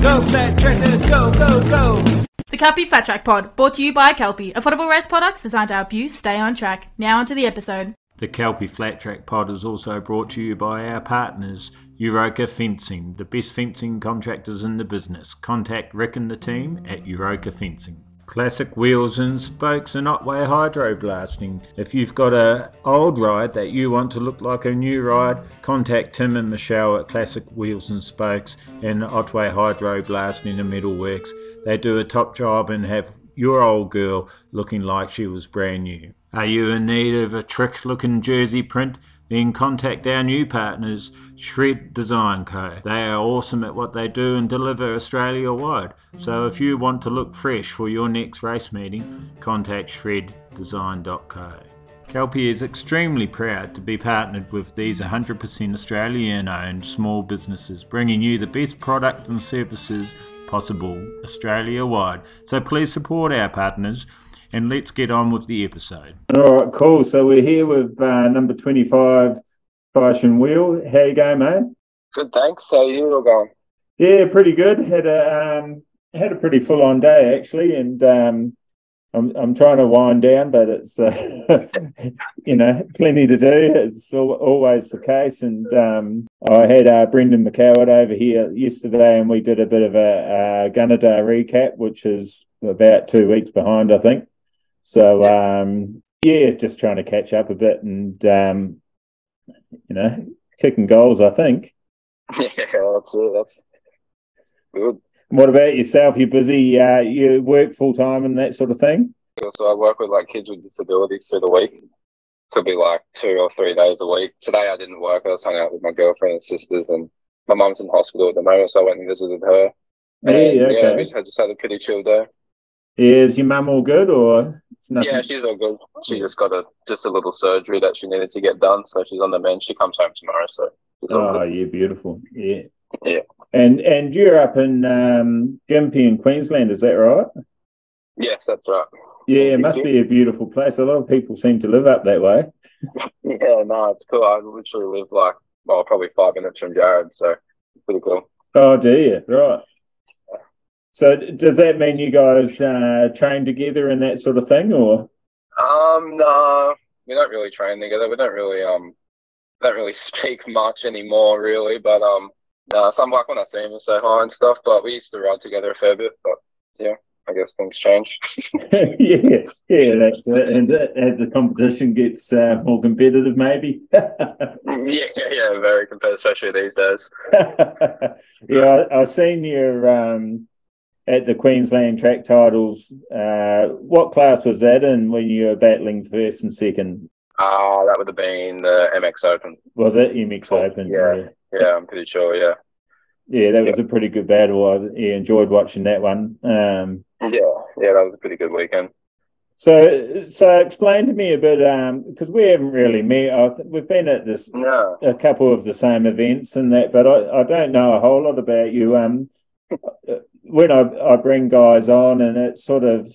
Go Flat Tracker, go, go, go. The Kelpie Flat Track Pod, brought to you by Kelpie. Affordable race products designed to help you stay on track. Now onto the episode. The Kelpie Flat Track Pod is also brought to you by our partners, Euroka Fencing, the best fencing contractors in the business. Contact Rick and the team at Euroka Fencing. Classic wheels and spokes and Otway hydro blasting. If you've got an old ride that you want to look like a new ride, contact Tim and Michelle at Classic Wheels and Spokes and Otway Hydro Blasting and Metalworks. They do a top job and have your old girl looking like she was brand new. Are you in need of a trick-looking jersey print? Then contact our new partners, Shred Design Co. They are awesome at what they do and deliver Australia-wide. So if you want to look fresh for your next race meeting, contact shreddesign.co. Kelpie is extremely proud to be partnered with these 100% Australian-owned small businesses, bringing you the best product and services possible Australia-wide. So please support our partners. And let's get on with the episode. All right, cool. So we're here with number 25, Cyshan Weale. How you going, mate? Good, thanks. How are you all going? Yeah, pretty good. Had a pretty full-on day actually, and I'm trying to wind down, but it's plenty to do. It's always the case. And I had Brendan MC Cowat over here yesterday, and we did a bit of a Gunnedah recap, which is about 2 weeks behind, I think. So, just trying to catch up a bit and, kicking goals, I think. Yeah, that's it. That's good. What about yourself? You busy? You work full-time and that sort of thing? So I work with, kids with disabilities through the week. Could be, 2 or 3 days a week. Today I didn't work. I was hung out with my girlfriend and sisters, and my mum's in hospital at the moment, so I went and visited her. Okay. I just had a pretty chill day. Yeah, is your mum all good, or it's nothing? Yeah, she's all good. She just got a little surgery that she needed to get done, so she's on the mend. She comes home tomorrow, so she's all good. Yeah, beautiful. Yeah. Yeah. And you're up in Gympie in Queensland, is that right? Yes, that's right. Yeah, it must be a beautiful place. A lot of people seem to live up that way. Yeah, no, it's cool. I literally live probably 5 minutes from Jared, so it's pretty cool. Oh, do you? Right. So does that mean you guys train together and that sort of thing, or? No, we don't really train together. We don't really speak much anymore, really. But no, some when I see him, I say hi and stuff. But we used to ride together a fair bit. But yeah, I guess things change. yeah, that's it. And as the competition gets more competitive, maybe. yeah, very competitive, especially these days. Yeah, I seen your at the Queensland track titles. What class was that in when you were battling first and second? That would have been the MX Open. Was it MX Open? Yeah, I'm pretty sure. Yeah. Yeah, that was a pretty good battle. I enjoyed watching that one. Yeah, that was a pretty good weekend. So explain to me a bit, because we haven't really met. We've been at a couple of the same events and that, but I don't know a whole lot about you. When I bring guys on, and it's sort of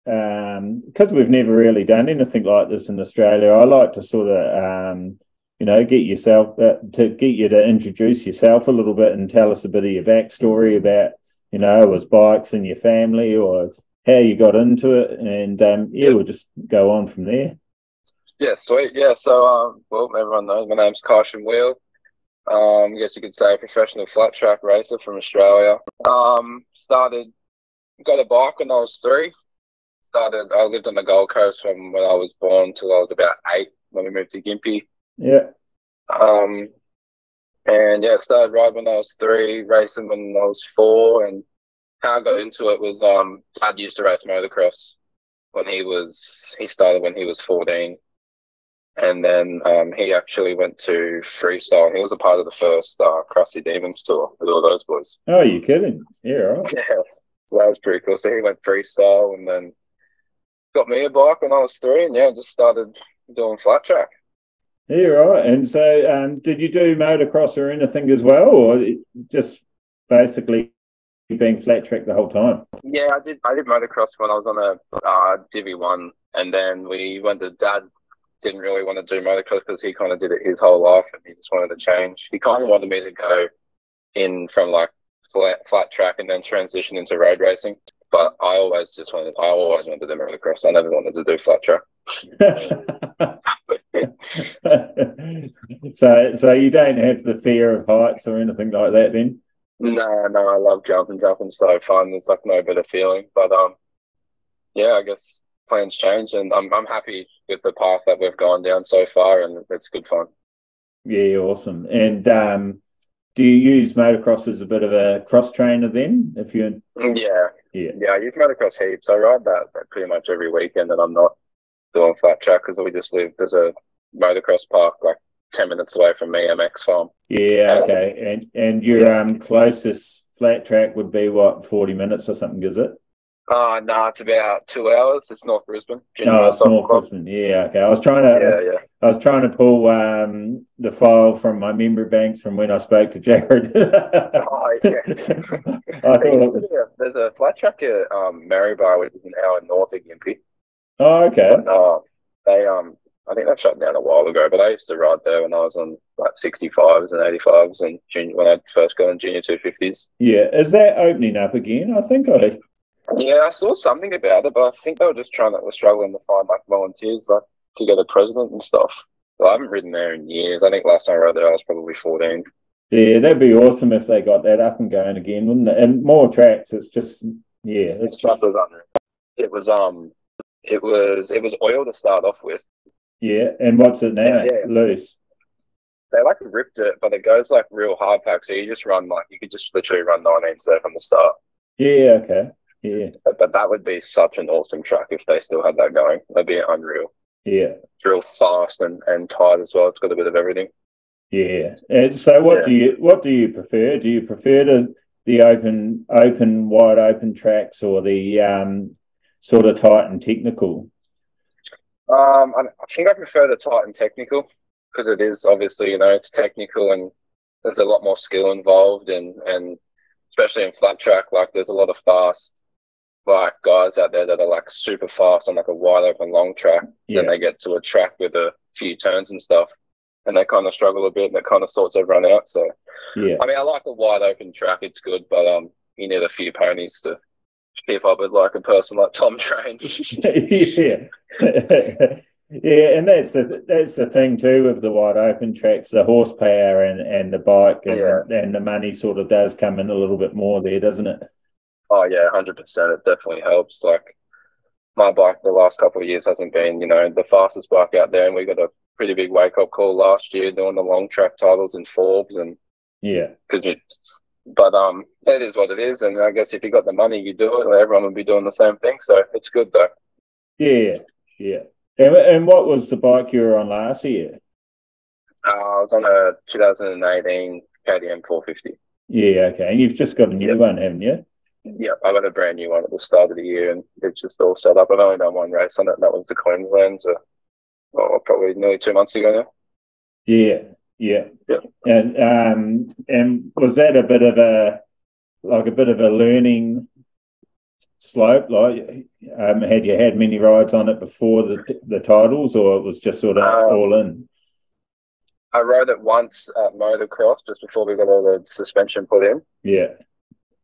because we've never really done anything like this in Australia, I like to sort of get you to introduce yourself a little bit and tell us a bit of your backstory about was bikes and your family, or how you got into it, and we'll just go on from there. Yeah, sweet. Yeah, so everyone knows my name's Cyshan Weale. I guess you could say a professional flat track racer from Australia. Got a bike when I was 3. I lived on the Gold Coast from when I was born till I was about 8 when we moved to Gympie. Yeah. Started riding when I was 3, racing when I was 4, and how I got into it was Dad used to race motocross when he started when he was 14. And then he actually went to freestyle, and he was a part of the first Crusty Demons tour with all those boys. Oh, you're kidding? Yeah, right. Yeah, so that was pretty cool. So he went freestyle, and then got me a bike when I was 3, and just started doing flat track. Yeah, right. And so did you do motocross or anything as well, or just basically being flat track the whole time? Yeah, I did motocross when I was on a Divi 1, and then we went to Dad. Didn't really want to do motocross because he kind of did it his whole life, and he just wanted to change. He kind of wanted me to go in from flat track and then transition into road racing. But I always wanted to do motocross. I never wanted to do flat track. So you don't have the fear of heights or anything like that, then? No, I love jumping. Jumping's so fun. There's like no better feeling. But yeah, I guess plans change, and I'm happy with the path that we've gone down so far, and it's good fun. Yeah, awesome. And do you use motocross as a bit of a cross trainer then? If you Yeah, I use motocross heaps. I ride that pretty much every weekend, and I'm not doing flat track because we just live. There's a motocross park like 10 minutes away from me, MX Farm. Yeah, okay. And your closest flat track would be what, 40 minutes or something, is it? No, it's about 2 hours. It's North Brisbane. It's North Brisbane. Yeah, okay. I was trying to pull the file from my memory banks from when I spoke to Jared. Oh, yeah. I thought it was... There's a flat track at Maryborough, which is an hour north of Gympie. Oh, okay. But, I think that shut down a while ago, but I used to ride there when I was on like 65s and 85s and when I first got on junior 250s. Yeah, is that opening up again? Yeah, I saw something about it, but I think they were just struggling to find like volunteers, like to get a president and stuff. But I haven't ridden there in years. I think last time I rode there, I was probably 14. Yeah, that'd be awesome if they got that up and going again, wouldn't it? And more tracks. It's just, yeah, it's just. It was oil to start off with. Yeah, and what's it now? Yeah. Loose. They like ripped it, but it goes like real hard pack. So you could just literally run 19s there from the start. Yeah, okay. Yeah. But that would be such an awesome track if they still had that going. That'd be unreal. Yeah. It's real fast and tight as well. It's got a bit of everything. Yeah. And so what do you prefer? Do you prefer the open wide open tracks or the sort of tight and technical? I think I prefer the tight and technical because it is obviously, it's technical and there's a lot more skill involved and especially in flat track, like there's a lot of fast like guys out there that are like super fast on like a wide open long track. Then they get to a track with a few turns and stuff and they kind of struggle a bit and it kind of sorts everyone out. So I mean, I like a wide open track, it's good, but you need a few ponies to keep up with like a person like Tom Train. Yeah. Yeah, and that's the thing too with the wide open tracks, the horsepower and the bike and the money sort of does come in a little bit more there, doesn't it? Oh yeah, 100%. It definitely helps. Like my bike the last couple of years hasn't been, the fastest bike out there, and we got a pretty big wake up call last year doing the long track titles in Forbes and but it is what it is, and I guess if you got the money, you do it. Everyone would be doing the same thing, so it's good though. Yeah. And what was the bike you were on last year? I was on a 2018 KTM 450. Yeah, okay. And you've just got a new one, haven't you? Yeah, I got a brand new one at the start of the year, and it's just all set up. I've only done one race on it, and that was the Queensland, probably nearly 2 months ago now. Yeah. And was that a bit of a learning slope? Like, had you had many rides on it before the titles, or it was just sort of all in? I rode it once at motocross just before we got all the suspension put in. Yeah.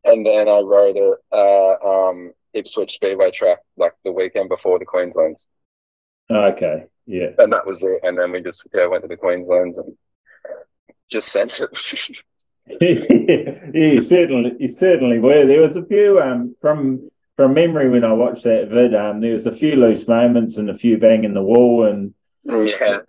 And then I rode it at Ipswich Speedway track like the weekend before the Queenslands. Okay. Yeah. And that was it. And then we just went to the Queenslands and just sent it. Yeah, you certainly were. There was a few from memory when I watched that vid. There was a few loose moments and a few banging the wall and yeah.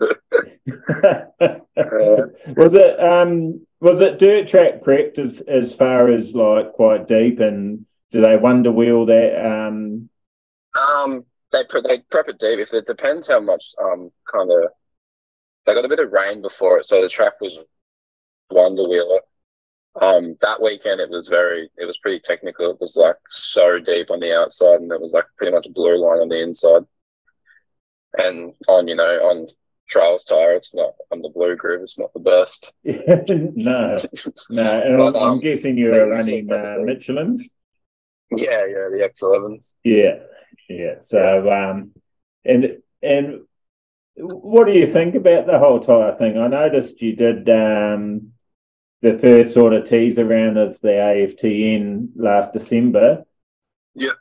Was it dirt track prepped as far as like quite deep, and do they wonder wheel that? They prep it deep. If it depends how much kind of they got a bit of rain before it, so the track was wonder wheel it. That weekend it was pretty technical. It was like so deep on the outside, and it was like pretty much a blue line on the inside. And on Trails tire, it's not on the blue groove. It's not the best. No. And but, I'm guessing you were running Michelin's. Yeah, the X11s. Yeah. So, and what do you think about the whole tire thing? I noticed you did the first sort of teaser round of the AFTN last December. Yeah.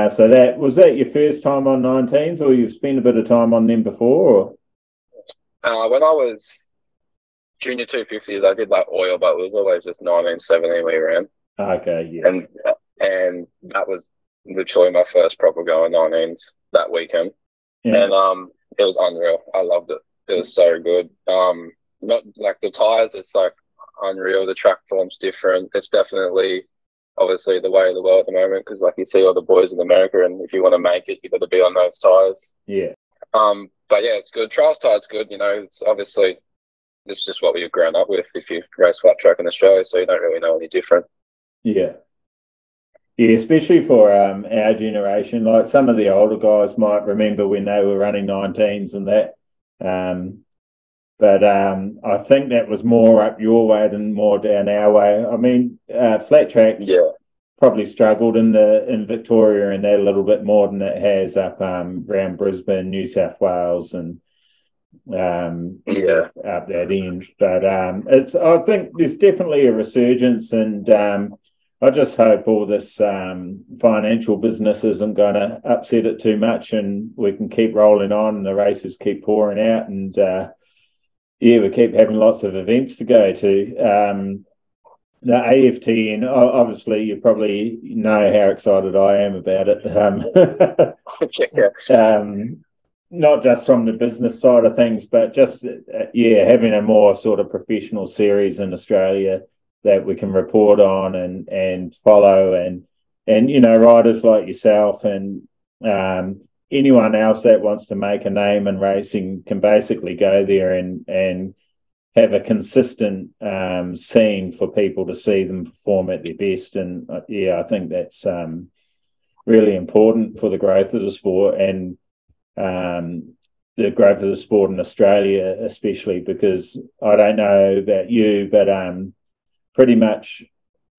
So was that your first time on 19s, or you've spent a bit of time on them before? Or? When I was junior 250s, I did like oil, but it was always just 1917 we ran. Okay, yeah. And that was literally my first proper go on 19s that weekend. Yeah. And it was unreal. I loved it. It was so good. Not like the tires, it's like unreal. The track form's different. It's definitely obviously the way of the world at the moment, because like you see all the boys in America, and if you want to make it, you've got to be on those tires. Yeah. But yeah, it's good. Trials tire's good. You know, it's obviously this is just what we've grown up with. If you race flat track in Australia, so you don't really know any different. Yeah. Yeah, especially for our generation. Like some of the older guys might remember when they were running 19s and that. But I think that was more up your way than more down our way. I mean, flat tracks probably struggled in Victoria and that a little bit more than it has up around Brisbane, New South Wales, and up that end. But I think there's definitely a resurgence, and I just hope all this financial business isn't going to upset it too much, and we can keep rolling on and the races keep pouring out, and we keep having lots of events to go to. The AFTN, obviously, you probably know how excited I am about it. Not just from the business side of things, but just, having a more sort of professional series in Australia that we can report on and follow, and you know, riders like yourself and anyone else that wants to make a name in racing can basically go there and have a consistent scene for people to see them perform at their best. And I think that's really important for the growth of the sport, and the growth of the sport in Australia especially, because I don't know about you, but pretty much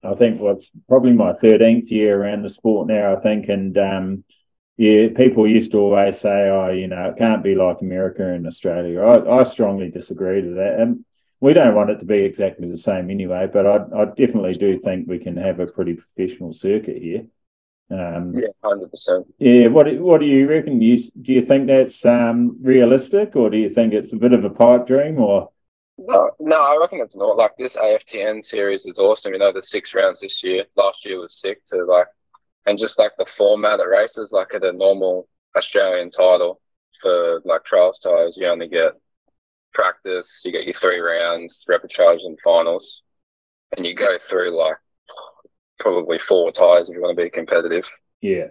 I think what's probably my 13th year around the sport now, I think, and people used to always say, it can't be like America and Australia. I strongly disagree to that, and we don't want it to be exactly the same anyway, but I definitely do think we can have a pretty professional circuit here. 100%. Yeah, what do you reckon? Do you think that's realistic, or do you think it's a bit of a pipe dream, or? No, I reckon it's not. Like, this AFTN series is awesome. You know, the 6 rounds this year. Last year was 6. So and just like the format of races, like at a normal Australian title for like trials tires, you only get practice, you get your 3 rounds, repechage and finals, and you go through like probably 4 tires if you want to be competitive. Yeah.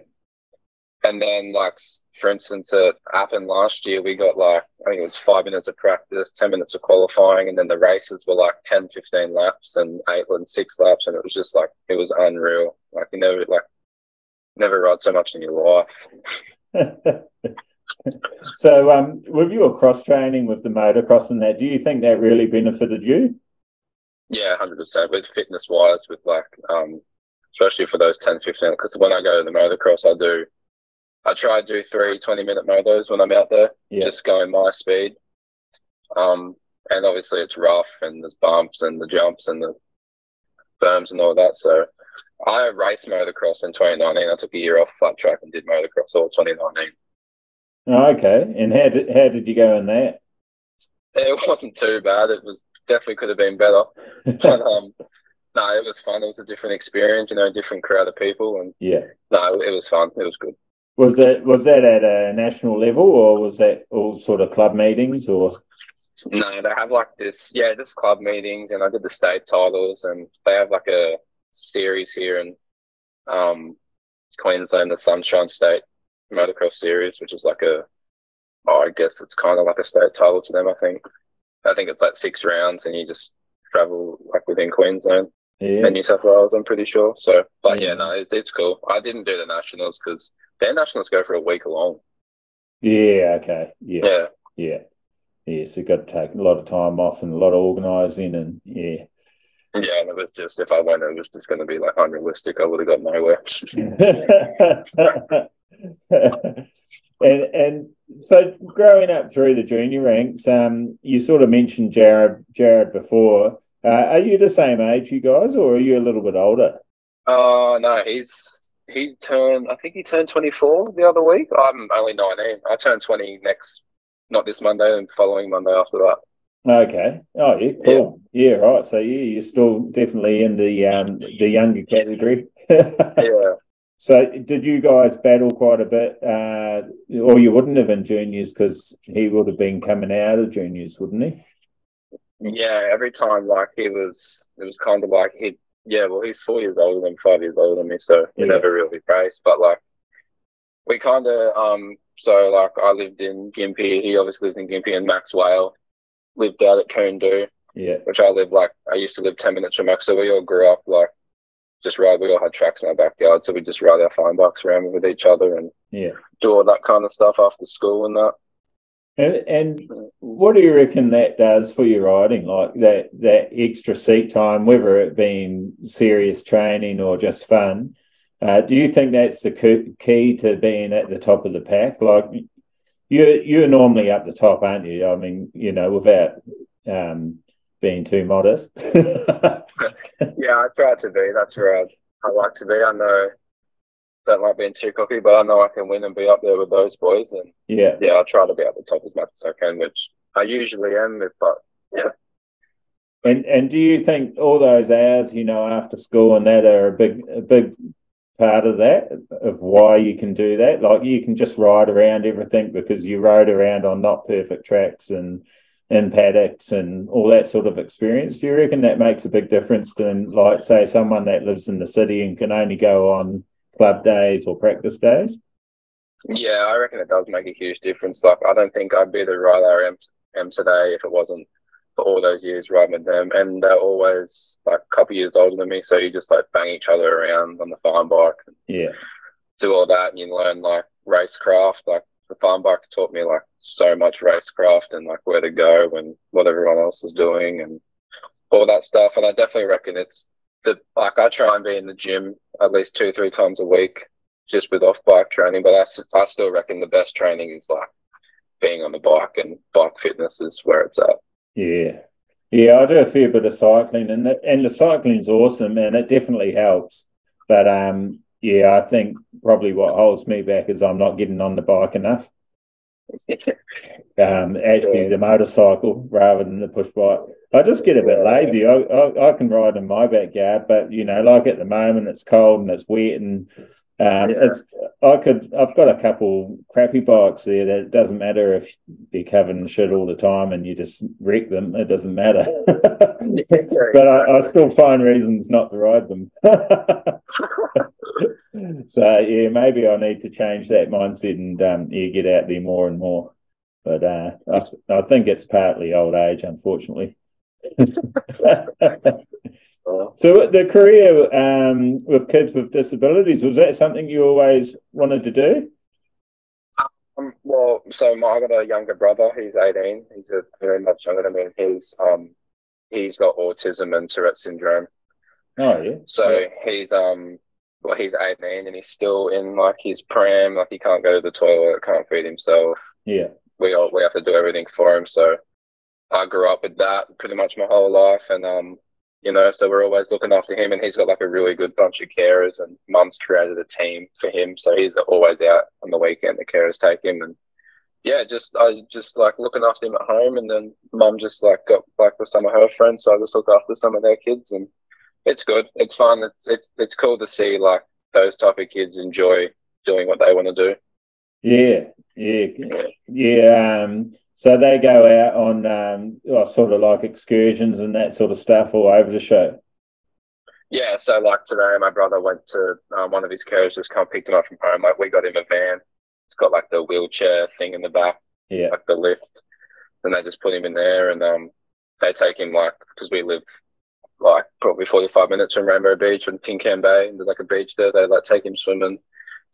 And then, like, for instance, at Appen last year, we got like, I think it was 5 minutes of practice, 10 minutes of qualifying, and then the races were like 10, 15 laps and 8 and 6 laps, and it was just like, it was unreal. Like, you never ride so much in your life. So, with your cross training with the motocross and that, do you think that really benefited you? Yeah, 100%. With fitness wise, with like, especially for those 10, 15, because when I go to the motocross, I try to do 3 20-minute motos when I'm out there, just going my speed. And obviously it's rough and there's bumps and the jumps and the berms and all that. So I raced motocross in 2019. I took a year off flat track and did motocross all 2019. Oh, okay. And how did you go in that? It wasn't too bad. It was definitely could have been better. But no, it was fun. It was a different experience, different crowd of people, and no, it was fun. It was good. Was that at a national level, or was that all sort of club meetings, or? No, they have like this, just club meetings, and I did the state titles, and they have like a series here in Queensland, the Sunshine State Motocross Series, which is like I guess it's kind of like a state title to them. I think it's like 6 rounds, and you just travel like within Queensland and New South Wales, I'm pretty sure. So, but it's cool. I didn't do the nationals because their nationals go for a week long. Yeah. Okay. Yeah. So you got to take a lot of time off and a lot of organising, and Yeah, and it was just, if I went, it was just going to be like unrealistic. I would have got nowhere. And so growing up through the junior ranks, you sort of mentioned Jared before. Are you the same age, you guys, or are you a little bit older? No, I think he turned 24 the other week. I'm only 19. I turn 20 not this Monday, and following Monday after that. Okay. Oh, yeah, cool. Yeah, right. So you're still definitely in the younger category. Yeah. So did you guys battle quite a bit, or you wouldn't have in juniors because he would have been coming out of juniors, wouldn't he? Yeah, every time it was kind of like he's 4 years older than 5 years older than me, so we never really raced. But we kind of I lived in Gympie, he obviously lived in Gympie, and Max Whale lived out at Coondoo, which I used to live 10 minutes from Max, so we all grew up we all had tracks in our backyard, so we just ride our fine bikes around with each other and do all that kind of stuff after school and that. And what do you reckon that does for your riding, like that extra seat time, whether it being serious training or just fun? Do you think that's the key to being at the top of the pack? Like you're normally up the top, aren't you? I mean, without being too modest. Yeah, I try to be. That's where I like to be. I know, don't like being too cocky, but I know I can win and be up there with those boys. And I try to be at the top as much as I can, which I usually am. But yeah. And do you think all those hours, after school and that are a big part of that, of why you can do that? Like you can just ride around everything because you rode around on not perfect tracks and in paddocks and all that sort of experience. Do you reckon that makes a big difference than, like, say, someone that lives in the city and can only go on club days or practice days? Yeah, I reckon it does make a huge difference. I don't think I'd be the rider I am today if it wasn't for all those years riding with them. And they're always a couple of years older than me, so you just bang each other around on the farm bike. And do all that, and you learn racecraft. The farm bike taught me so much racecraft and where to go and what everyone else is doing and all that stuff. And I definitely reckon it's I try and be in the gym at least 2-3 times a week just with off bike training, but I still reckon the best training is being on the bike, and bike fitness is where it's at. Yeah, I do a fair bit of cycling, and the cycling's awesome, and it definitely helps. But I think probably what holds me back is I'm not getting on the bike enough. Actually, the motorcycle rather than the push bike. I just get a bit lazy. I can ride in my backyard, but at the moment it's cold and it's wet, and I've got a couple crappy bikes there that it doesn't matter if you're covered in shit all the time and you just wreck them. It doesn't matter. But I still find reasons not to ride them. So maybe I need to change that mindset and get out there more and more. But I think it's partly old age, unfortunately. So the career with kids with disabilities, was that something you always wanted to do? Well, so I got a younger brother. He's 18. He's very much younger than me. He's got autism and Tourette syndrome. Oh yeah. So he's 18 and he's still in his pram. He can't go to the toilet, can't feed himself. Yeah. We have to do everything for him. So I grew up with that pretty much my whole life, and so we're always looking after him, and he's got a really good bunch of carers, and Mum's created a team for him, so he's always out on the weekend. The carers take him, and I just looking after him at home, and then Mum just got with some of her friends, so I just look after some of their kids, and it's good. It's fun. It's cool to see those type of kids enjoy doing what they want to do. Yeah. So they go out on sort of excursions and that sort of stuff all over the show. Yeah, so today, my brother went to one of his carers just come pick him up from home. We got him a van. It's got the wheelchair thing in the back, the lift, and they just put him in there, and they take him because we live probably 45 minutes from Rainbow Beach and Tincan Bay, and there's a beach there. They take him swimming,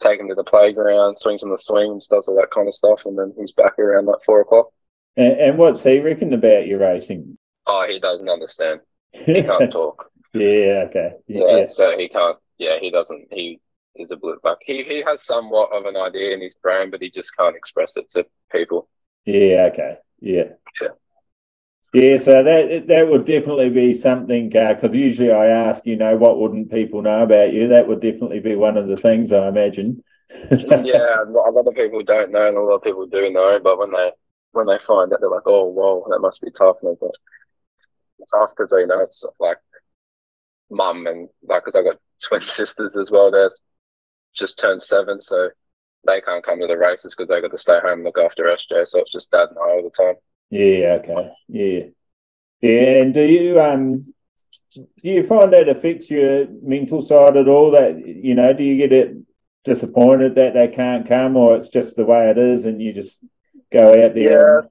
take him to the playground, swings on the swings, does all that kind of stuff, and then he's back around 4 o'clock. And what's he reckon about your racing? Oh, he doesn't understand. He can't talk. Yeah, okay. Yeah, so he can't. Yeah, he doesn't. He is a blue buck. He has somewhat of an idea in his brain, but he just can't express it to people. Yeah, okay. Yeah. Yeah, so that would definitely be something, because usually I ask, what wouldn't people know about you? That would definitely be one of the things, I imagine. Yeah, a lot of people don't know, and a lot of people do know. But when they find that, they're like, "Oh, whoa, that must be tough." And it's tough because it's like mum and like because I got twin sisters as well. They're just turned 7, so they can't come to the races because they got to stay home and look after SJ. So it's just dad and I all the time. Yeah. Okay. Yeah. Yeah. And do you find that affects your mental side at all? That do you get it disappointed that they can't come, or it's just the way it is, and you just go out there?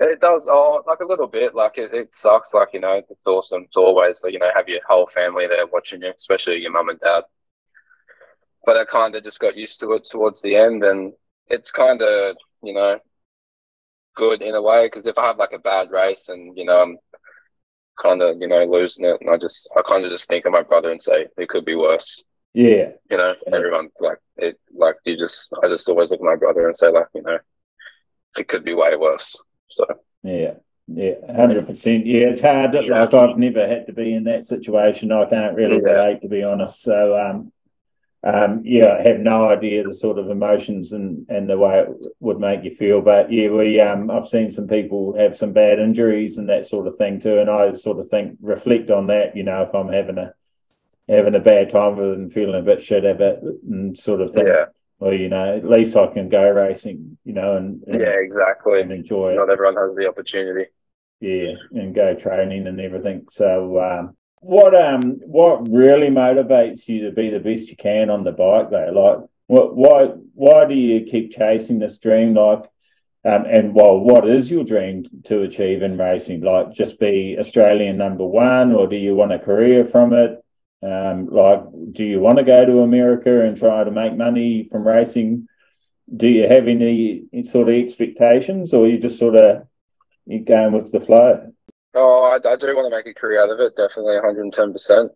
Yeah. It does, like a little bit. Like it sucks. Like it's awesome to always, have your whole family there watching you, especially your mum and dad. But I kind of just got used to it towards the end, and it's kind of good in a way because if I have like a bad race and I'm kind of losing it, and I kind of just think of my brother and say it could be worse. Yeah. Everyone's like it. Like I just always look at my brother and say like it could be way worse. So yeah, 100%. Yeah, it's hard. Yeah. Like I've never had to be in that situation. I can't really relate, to be honest. So, I have no idea the sort of emotions and the way it would make you feel. But yeah, I've seen some people have some bad injuries and that sort of thing too. And I sort of reflect on that. If I'm having a bad time with it and feeling a bit shit about it, and sort of think, well, at least I can go racing, and exactly, and enjoy it. Not everyone has the opportunity. Yeah, and go training and everything. So, what really motivates you to be the best you can on the bike, though? Like, why do you keep chasing this dream? Like, what is your dream to achieve in racing? Like, just be Australian #1, or do you want a career from it? Do you want to go to America and try to make money from racing? Do you have any sort of expectations, or you just you're going with the flow? Oh, I do want to make a career out of it, definitely 110%.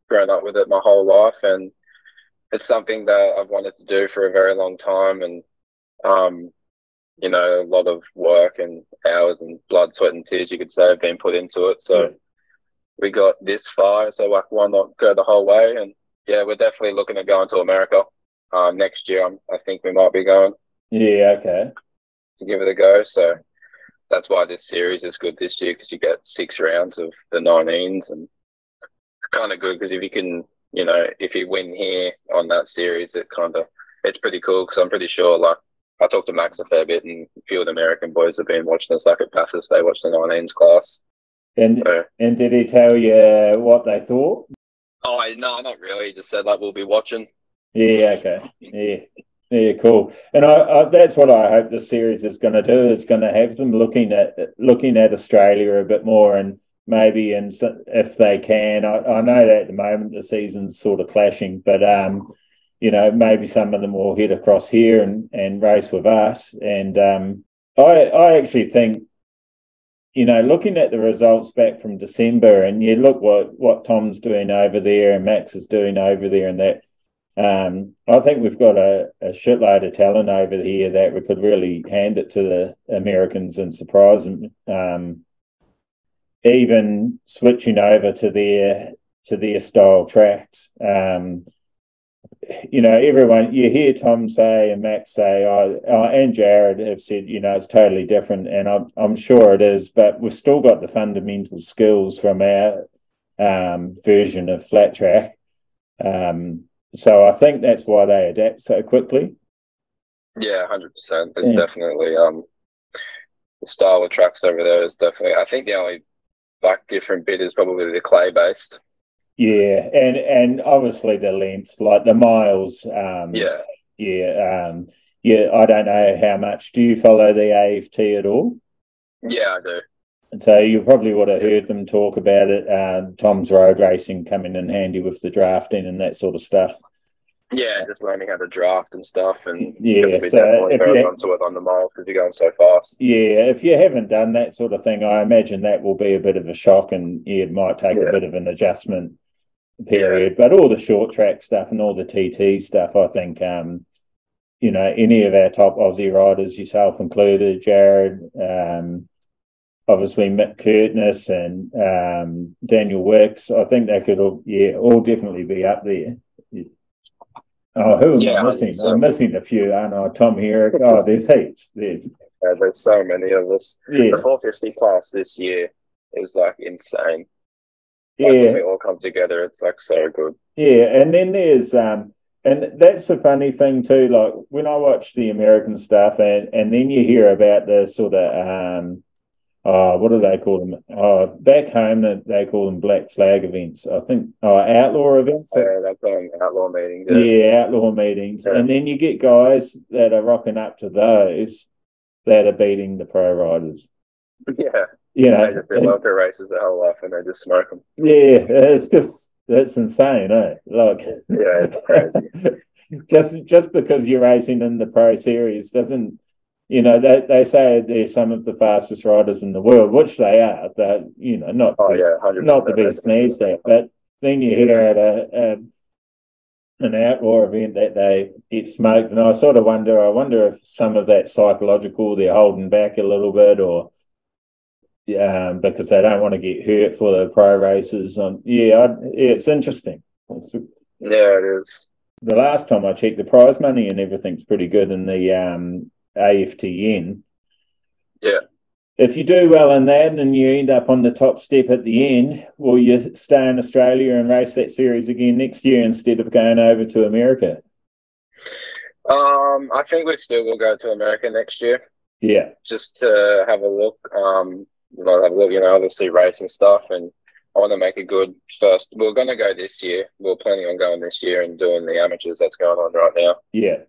Grown up with it my whole life, and it's something that I've wanted to do for a very long time, and a lot of work and hours and blood, sweat and tears, you could say, have been put into it. So we got this far, so like, why not go the whole way? And yeah, we're definitely looking at going to America next year. I think we might be going. Yeah, okay. To give it a go. So that's why this series is good this year, because you get 6 rounds of the 19s, and it's kind of good because if you can, if you win here on that series, it's pretty cool, because I'm pretty sure, like, I talked to Max a fair bit, and a few of the American boys have been watching us, like at Bathurst, they watch the 19s class. And did he tell you what they thought? Oh, no, not really. He just said, like, we'll be watching. Yeah, okay. Yeah, cool. And I that's what I hope the series is going to do. It's going to have them looking at Australia a bit more, and maybe, and if they can, I know that at the moment the season's sort of clashing, but maybe some of them will head across here and race with us. And I actually think, looking at the results back from December, and you look what Tom's doing over there and Max is doing over there, and that I think we've got a shitload of talent over here that we could really hand it to the Americans and surprise them. Even switching over to their style tracks. Everyone, you hear Tom say and Max say, and Jared have said, it's totally different, and I'm sure it is, but we've still got the fundamental skills from our version of flat track. So I think that's why they adapt so quickly. Yeah, 100%. It's definitely the style of tracks over there is definitely. I think the only different bit is probably the clay based. Yeah, and obviously the length, like the miles. Yeah. I don't know how much. Do you follow the AFT at all? Yeah, I do. And so you probably would have heard them talk about it. Tom's road racing coming in handy with the drafting and that sort of stuff. Yeah, just learning how to draft and stuff, and so if you're onto it on the miles because you're going so fast. Yeah, if you haven't done that sort of thing, I imagine that will be a bit of a shock, and it might take a bit of an adjustment period. But all the short track stuff and all the TT stuff, I think, any of our top Aussie riders, yourself included, Jared, obviously Mick Curtness and Daniel Wicks. I think they could all definitely be up there. Oh, who am I missing? I'm missing a few, aren't I? Tom Herrick. Oh, there's heaps. There's so many of us. Yeah. The 450 class this year is like insane. Like when we all come together, it's like so good. Yeah, and then there's and that's the funny thing too. Like when I watch the American stuff, and then you hear about the sort of what do they call them? Back home they call them black flag events. I think outlaw events. Yeah, they're calling outlaw meetings. Yeah, outlaw meetings. Yeah. And then you get guys that are rocking up to those that are beating the pro riders. Yeah. You know, they just do local races their whole life and they just smoke them. Yeah, that's insane, eh? Like, yeah, it's crazy. just because you're racing in the pro series doesn't, you know, they say they're some of the fastest riders in the world, which they are. They're, you know, not the best sneezed at, but then you hear at an outlaw event that they get smoked, and I sort of wonder if some of that psychological, they're holding back a little bit, or because they don't want to get hurt for the pro races. It's interesting. Yeah, it is. The last time I checked, the prize money and everything's pretty good in the AFTN. Yeah. If you do well in that and you end up on the top step at the end, will you stay in Australia and race that series again next year instead of going over to America? I think we still will go to America next year. Yeah. Just to have a look. Obviously race and stuff, and I want to make a good first. We're going to go this year. We're planning on going this year and doing the amateurs that's going on right now. Yeah.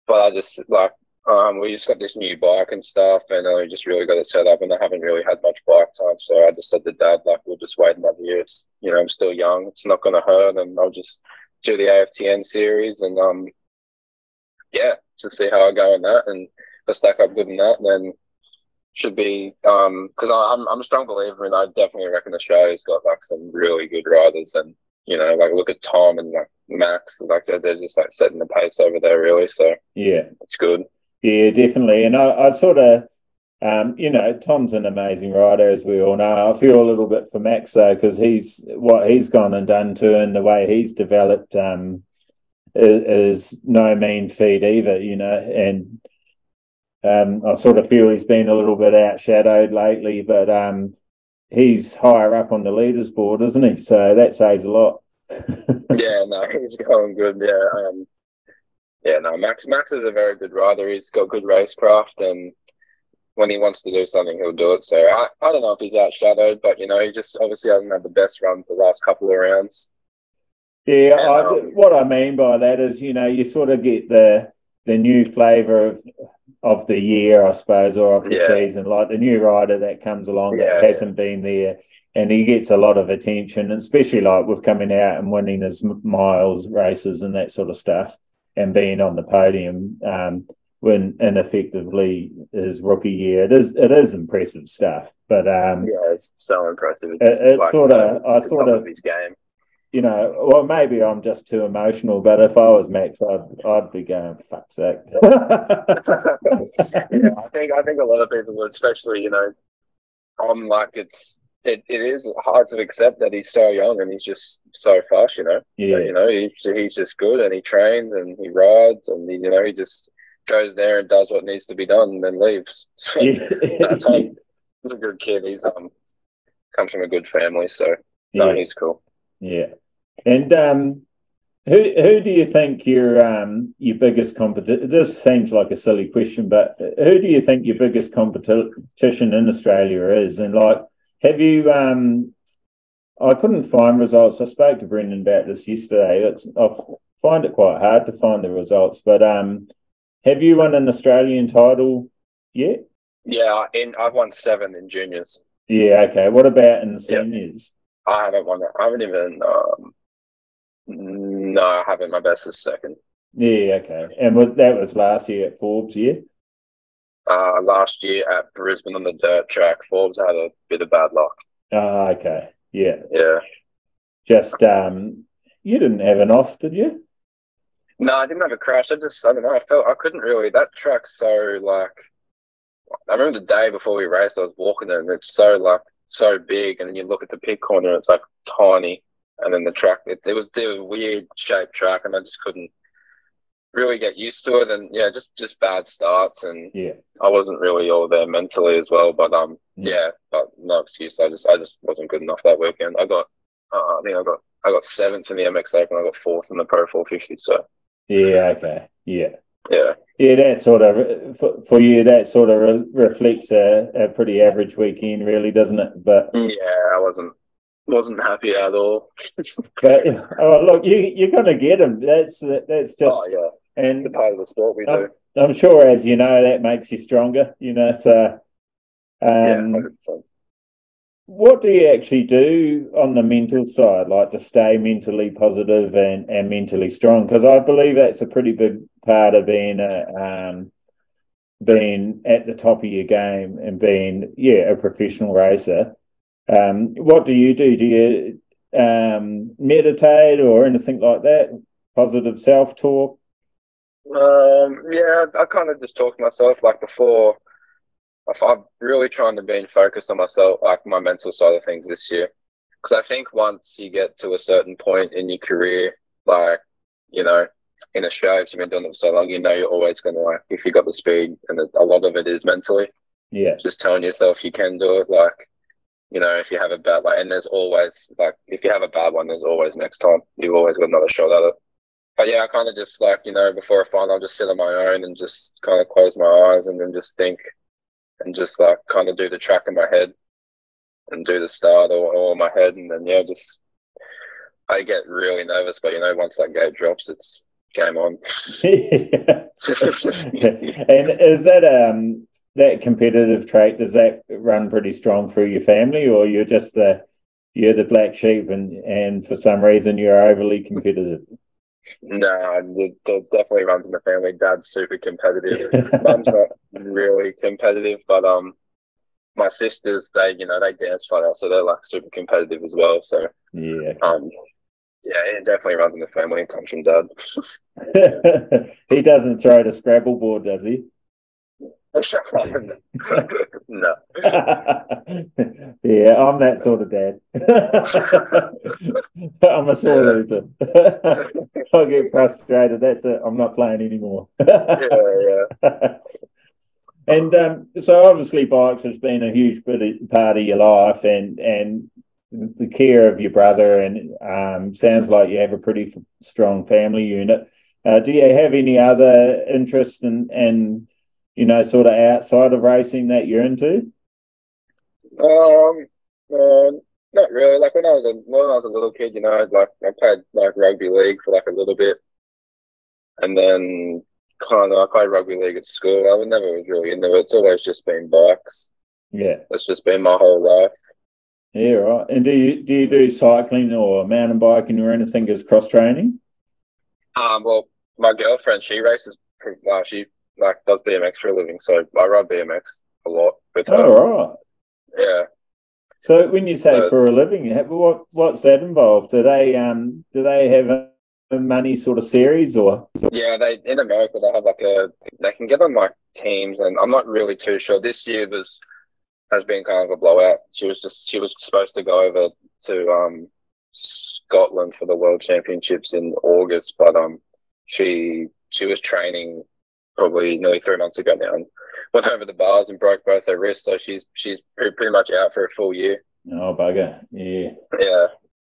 But I just we just got this new bike and stuff, and we just really got it set up, and I haven't really had much bike time. So I just said to Dad, we'll just wait another year. It's, I'm still young. It's not going to hurt, and I'll just do the AFTN series, and just see how I go in that, and if I stack up good in that, then should be because I'm a strong believer, and I definitely reckon Australia's got some really good riders, and look at Tom and Max, they're just setting the pace over there really. So yeah, it's good. Yeah, definitely. And I sort of Tom's an amazing rider, as we all know. I feel a little bit for Max though, because what he's gone and done to, and the way he's developed is no mean feat either, and I sort of feel he's been a little bit outshadowed lately, but he's higher up on the leaders board, isn't he? So that says a lot. Yeah, no, he's going good. Max is a very good rider. He's got good racecraft, and when he wants to do something, he'll do it. So I don't know if he's outshadowed, but he just obviously hasn't had the best runs the last couple of rounds. Yeah, what I mean by that is, you sort of get the new flavour of the year, I suppose, or of the season, like the new rider that comes along that hasn't been there, and he gets a lot of attention, especially with coming out and winning his miles races and that sort of stuff, and being on the podium when ineffectively his rookie year. It is impressive stuff, but it's so impressive. I sort of his game. Well, maybe I'm just too emotional, but if I was Max, I'd be going, fuck's sake. Yeah, I think a lot of people would, especially, I'm it is hard to accept that he's so young and he's just so fast, Yeah. But, he's just good, and he trains and he rides, and he just goes there and does what needs to be done and then leaves. So he's a good kid. He's comes from a good family, so he's cool. Yeah. And who do you think your biggest competition? This seems like a silly question, but who do you think your biggest competition in Australia is? And have you? I couldn't find results. I spoke to Brendan about this yesterday. I find it quite hard to find the results. But have you won an Australian title yet? Yeah, I've won 7 in juniors. Yeah. Okay. What about in the seniors? I haven't won it. I haven't even. No, I haven't. My best is 2nd. Yeah, okay. And that was last year at Forbes, yeah? Last year at Brisbane on the dirt track, Forbes had a bit of bad luck. Oh, okay. Yeah. Yeah. Just you didn't have an off, did you? No, I didn't have a crash. I don't know. I couldn't really. That track's so I remember the day before we raced, I was walking it, and it's so big, and then you look at the pit corner, it's like tiny, and then the track, it was the weird shaped track, and I just couldn't really get used to it, and yeah, just bad starts, and I wasn't really all there mentally as well, but but no excuse. I just wasn't good enough that weekend. I got seventh in the MX Open. I got fourth in the Pro 450. So that sort of for you, that sort of reflects a pretty average weekend, really, doesn't it? But yeah, I wasn't happy at all. But look, you're going to get them. That's just and the part of the sport we do. I'm sure, as you know, that makes you stronger. You know, so 100%. What do you actually do on the mental side, like to stay mentally positive and mentally strong? Because I believe that's a pretty big part of being at the top of your game and being a professional racer. What do you do? Do you meditate or anything like that? Positive self-talk? I kind of just talk to myself like before. I'm really trying to be focused on myself, like my mental side of things this year. Because I think once you get to a certain point in your career, like, you know, in Australia, if you've been doing it for so long, you know you're always going to, like, if you got the speed, and a lot of it is mentally. Yeah. Just telling yourself you can do it. Like, you know, if you have a bad, like, and there's always, like, if you have a bad one, there's always next time. You've always got another shot at it. But yeah, I kind of just, like, you know, before a final, I'll just sit on my own and just kind of close my eyes and then just think. And just like kind of do the track in my head and do the start or in my head, and then I get really nervous, but you know, once that gate drops, it's game on. And is that that competitive trait, does that run pretty strong through your family, or you're just you're the black sheep and for some reason you're overly competitive? No, it definitely runs in the family. Dad's super competitive. Mum's not really competitive, but my sisters, they dance flat out, so they're like super competitive as well. So it definitely runs in the family and comes from Dad. He doesn't throw the Scrabble board, does he? No. Yeah, I'm that sort of dad. I'm a sore loser. I get frustrated. That's it. I'm not playing anymore. And so obviously bikes has been a huge part of your life, and the care of your brother, and sounds like you have a pretty strong family unit. Do you have any other interests and you know, sort of outside of racing that you're into? Not really. Like when I was a little kid, you know, like I played like rugby league for like a little bit, and then kind of I played rugby league at school. I never was really into it. It's always just been bikes. Yeah, it's just been my whole life. Yeah, right. And do you do cycling or mountain biking or anything as cross training? Well, my girlfriend, she races. She does BMX for a living, so I ride BMX a lot with her. Oh, right. Yeah. So when you say for a living, what's that involved? Do they have a money sort of series or? Yeah, in America they have they can get on like teams, and I'm not really too sure. This year has been kind of a blowout. She was supposed to go over to Scotland for the World Championships in August, but she was training probably nearly 3 months ago now, and went over the bars and broke both her wrists, so she's pretty much out for a full year. Oh, bugger. Yeah.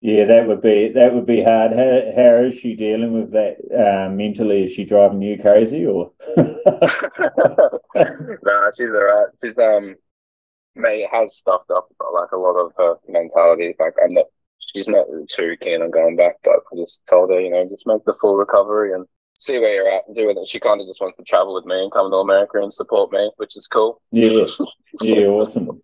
Yeah, that would be hard. How is she dealing with that mentally? Is she driving you crazy or? No, she's all right. She's has stuffed up like a lot of her mentality. Like she's not too keen on going back, but I just told her, you know, just make the full recovery and see where you're at and do it. She kind of just wants to travel with me and come to America and support me, which is cool. Yeah, awesome.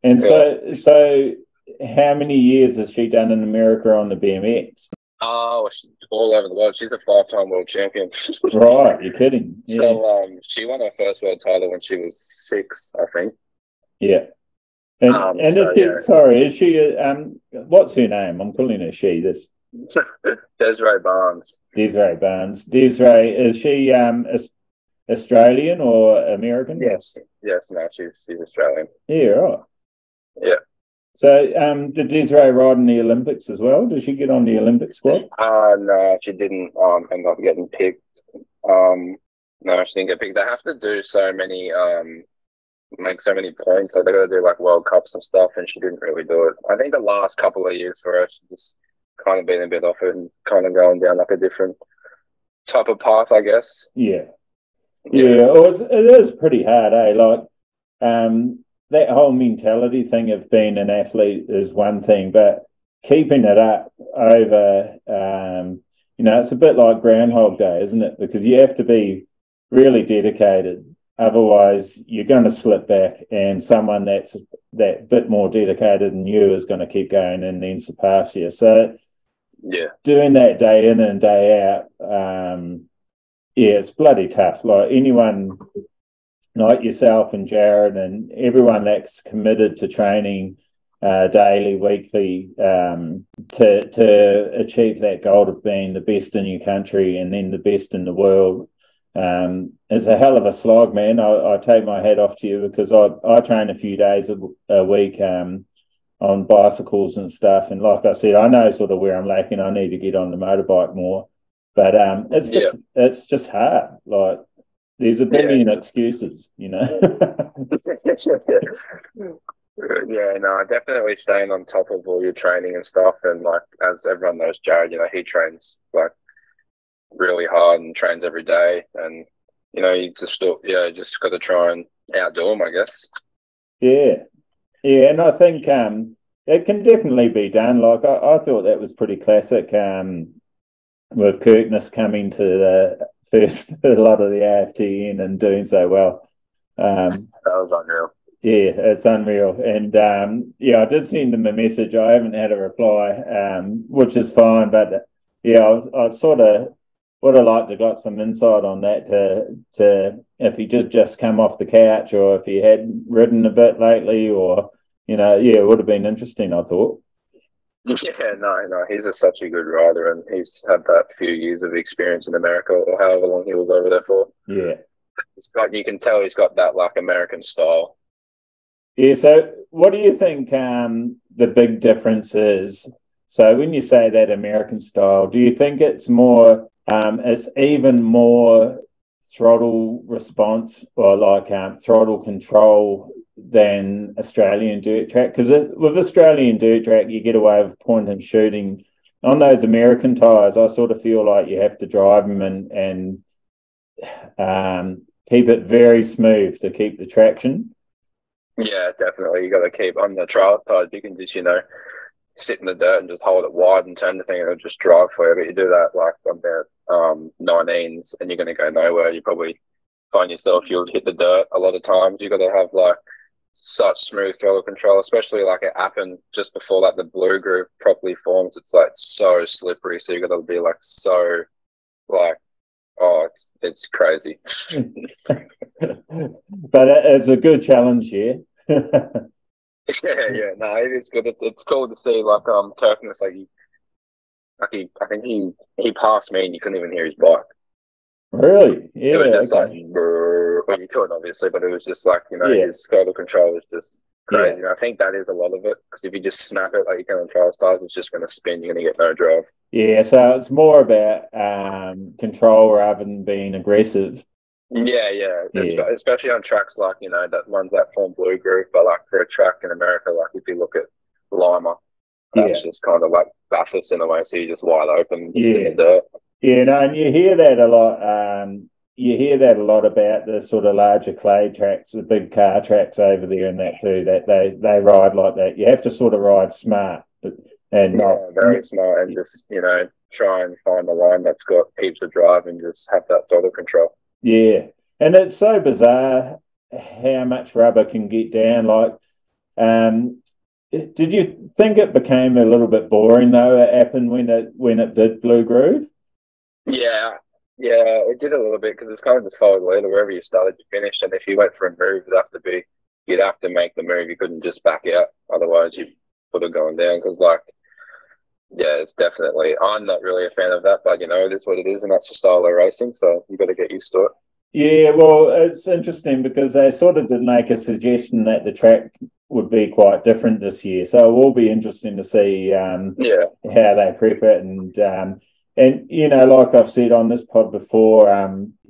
And so how many years has she done in America on the BMX? Oh, all over the world. She's a 5-time world champion. Right, you're kidding. Yeah. So she won her first world title when she was 6, I think. Yeah. Sorry, is she what's her name? I'm calling her she. This Desiree Barnes. Desiree, is she Australian or American? Yes, no, she's Australian. Yeah, right. Yeah. So, did Desiree ride in the Olympics as well? Did she get on the Olympic squad? No, she didn't end up getting picked. No, she didn't get picked. They have to do so many make so many points. Like they got to do like World Cups and stuff, and she didn't really do it. I think the last couple of years for her, she just kind of been a bit off it and kind of going down like a different type of path, I guess. Yeah. Well, it is pretty hard, eh? Like, that whole mentality thing of being an athlete is one thing, but keeping it up over, it's a bit like Groundhog Day, isn't it? Because you have to be really dedicated. Otherwise, you're going to slip back, and someone that's that bit more dedicated than you is going to keep going and then surpass you. So, doing that day in and day out, it's bloody tough. Like anyone like yourself and Jared and everyone that's committed to training daily, weekly, to achieve that goal of being the best in your country and then the best in the world. It's a hell of a slog, man. I take my hat off to you because I train a few days a week on bicycles and stuff. And like I said, I know sort of where I'm lacking. I need to get on the motorbike more. But it's just hard. Like there's a billion excuses, No, definitely staying on top of all your training and stuff. And like as everyone knows, Jared, he trains like really hard and trains every day, and you just got to try and outdo him, I guess. And I think it can definitely be done. Like I thought that was pretty classic with Kirkness coming to the first a lot of the AFTN and doing so well. That was unreal. Yeah, it's unreal. And I did send him a message. I haven't had a reply, which is fine, but I sort of would have liked to got some insight on that to if he just come off the couch or if he had ridden a bit lately or, it would have been interesting, I thought. Yeah, no, he's such a good rider and he's had that few years of experience in America or however long he was over there for. Yeah. You can tell he's got that like American style. Yeah, so what do you think the big difference is? So when you say that American style, do you think it's more it's even more throttle response or like throttle control than Australian dirt track? Because with Australian dirt track, you get away with point and shooting. On those American tyres, I sort of feel like you have to drive them and keep it very smooth to keep the traction. Yeah, definitely. You got to keep on the trial tyres. You can just, sit in the dirt and just hold it wide and turn the thing and it'll just drive for you. But you do that like on the 19s and you're going to go nowhere. You probably find yourself, you'll hit the dirt a lot of times. You got to have like such smooth throttle control, especially like it happened just before like the blue groove properly forms. It's like so slippery. So you got to be like so like, it's crazy. But it's a good challenge here. No, it is good. It's cool to see like Kirkness I think he passed me and you couldn't even hear his bike. Really? Yeah. It was just like well, you could obviously, but it was just like his throttle control was just crazy. And I think that is a lot of it because if you just snap it like you can on trial stars, it's just going to spin. You're going to get no drive. Yeah, so it's more about control rather than being aggressive. Yeah. Especially on tracks like, that ones that form blue groove, but like for a track in America, like if you look at Lima, that's just kind of like Bathurst in a way, so you're just wide open in the dirt. Yeah, no, and you hear that a lot. You hear that a lot about the sort of larger clay tracks, the big car tracks over there and that too, that they ride like that. You have to sort of ride smart. And very smart and just, try and find a line that's got heaps of drive and just have that throttle control. Yeah, and it's so bizarre how much rubber can get down. Like, did you think it became a little bit boring though? It happened when it did blue groove. Yeah, it did a little bit because it's kind of just followed the leader wherever you started, you finished, and if you went for a move, you'd have to make the move. You couldn't just back out, otherwise you would have gone down. Because it's definitely. I'm not really a fan of that, but it is what it is, and that's the style of racing. So you got to get used to it. Yeah, well, it's interesting because they sort of did make a suggestion that the track would be quite different this year. So it will be interesting to see how they prep it. And you know, like I've said on this pod before,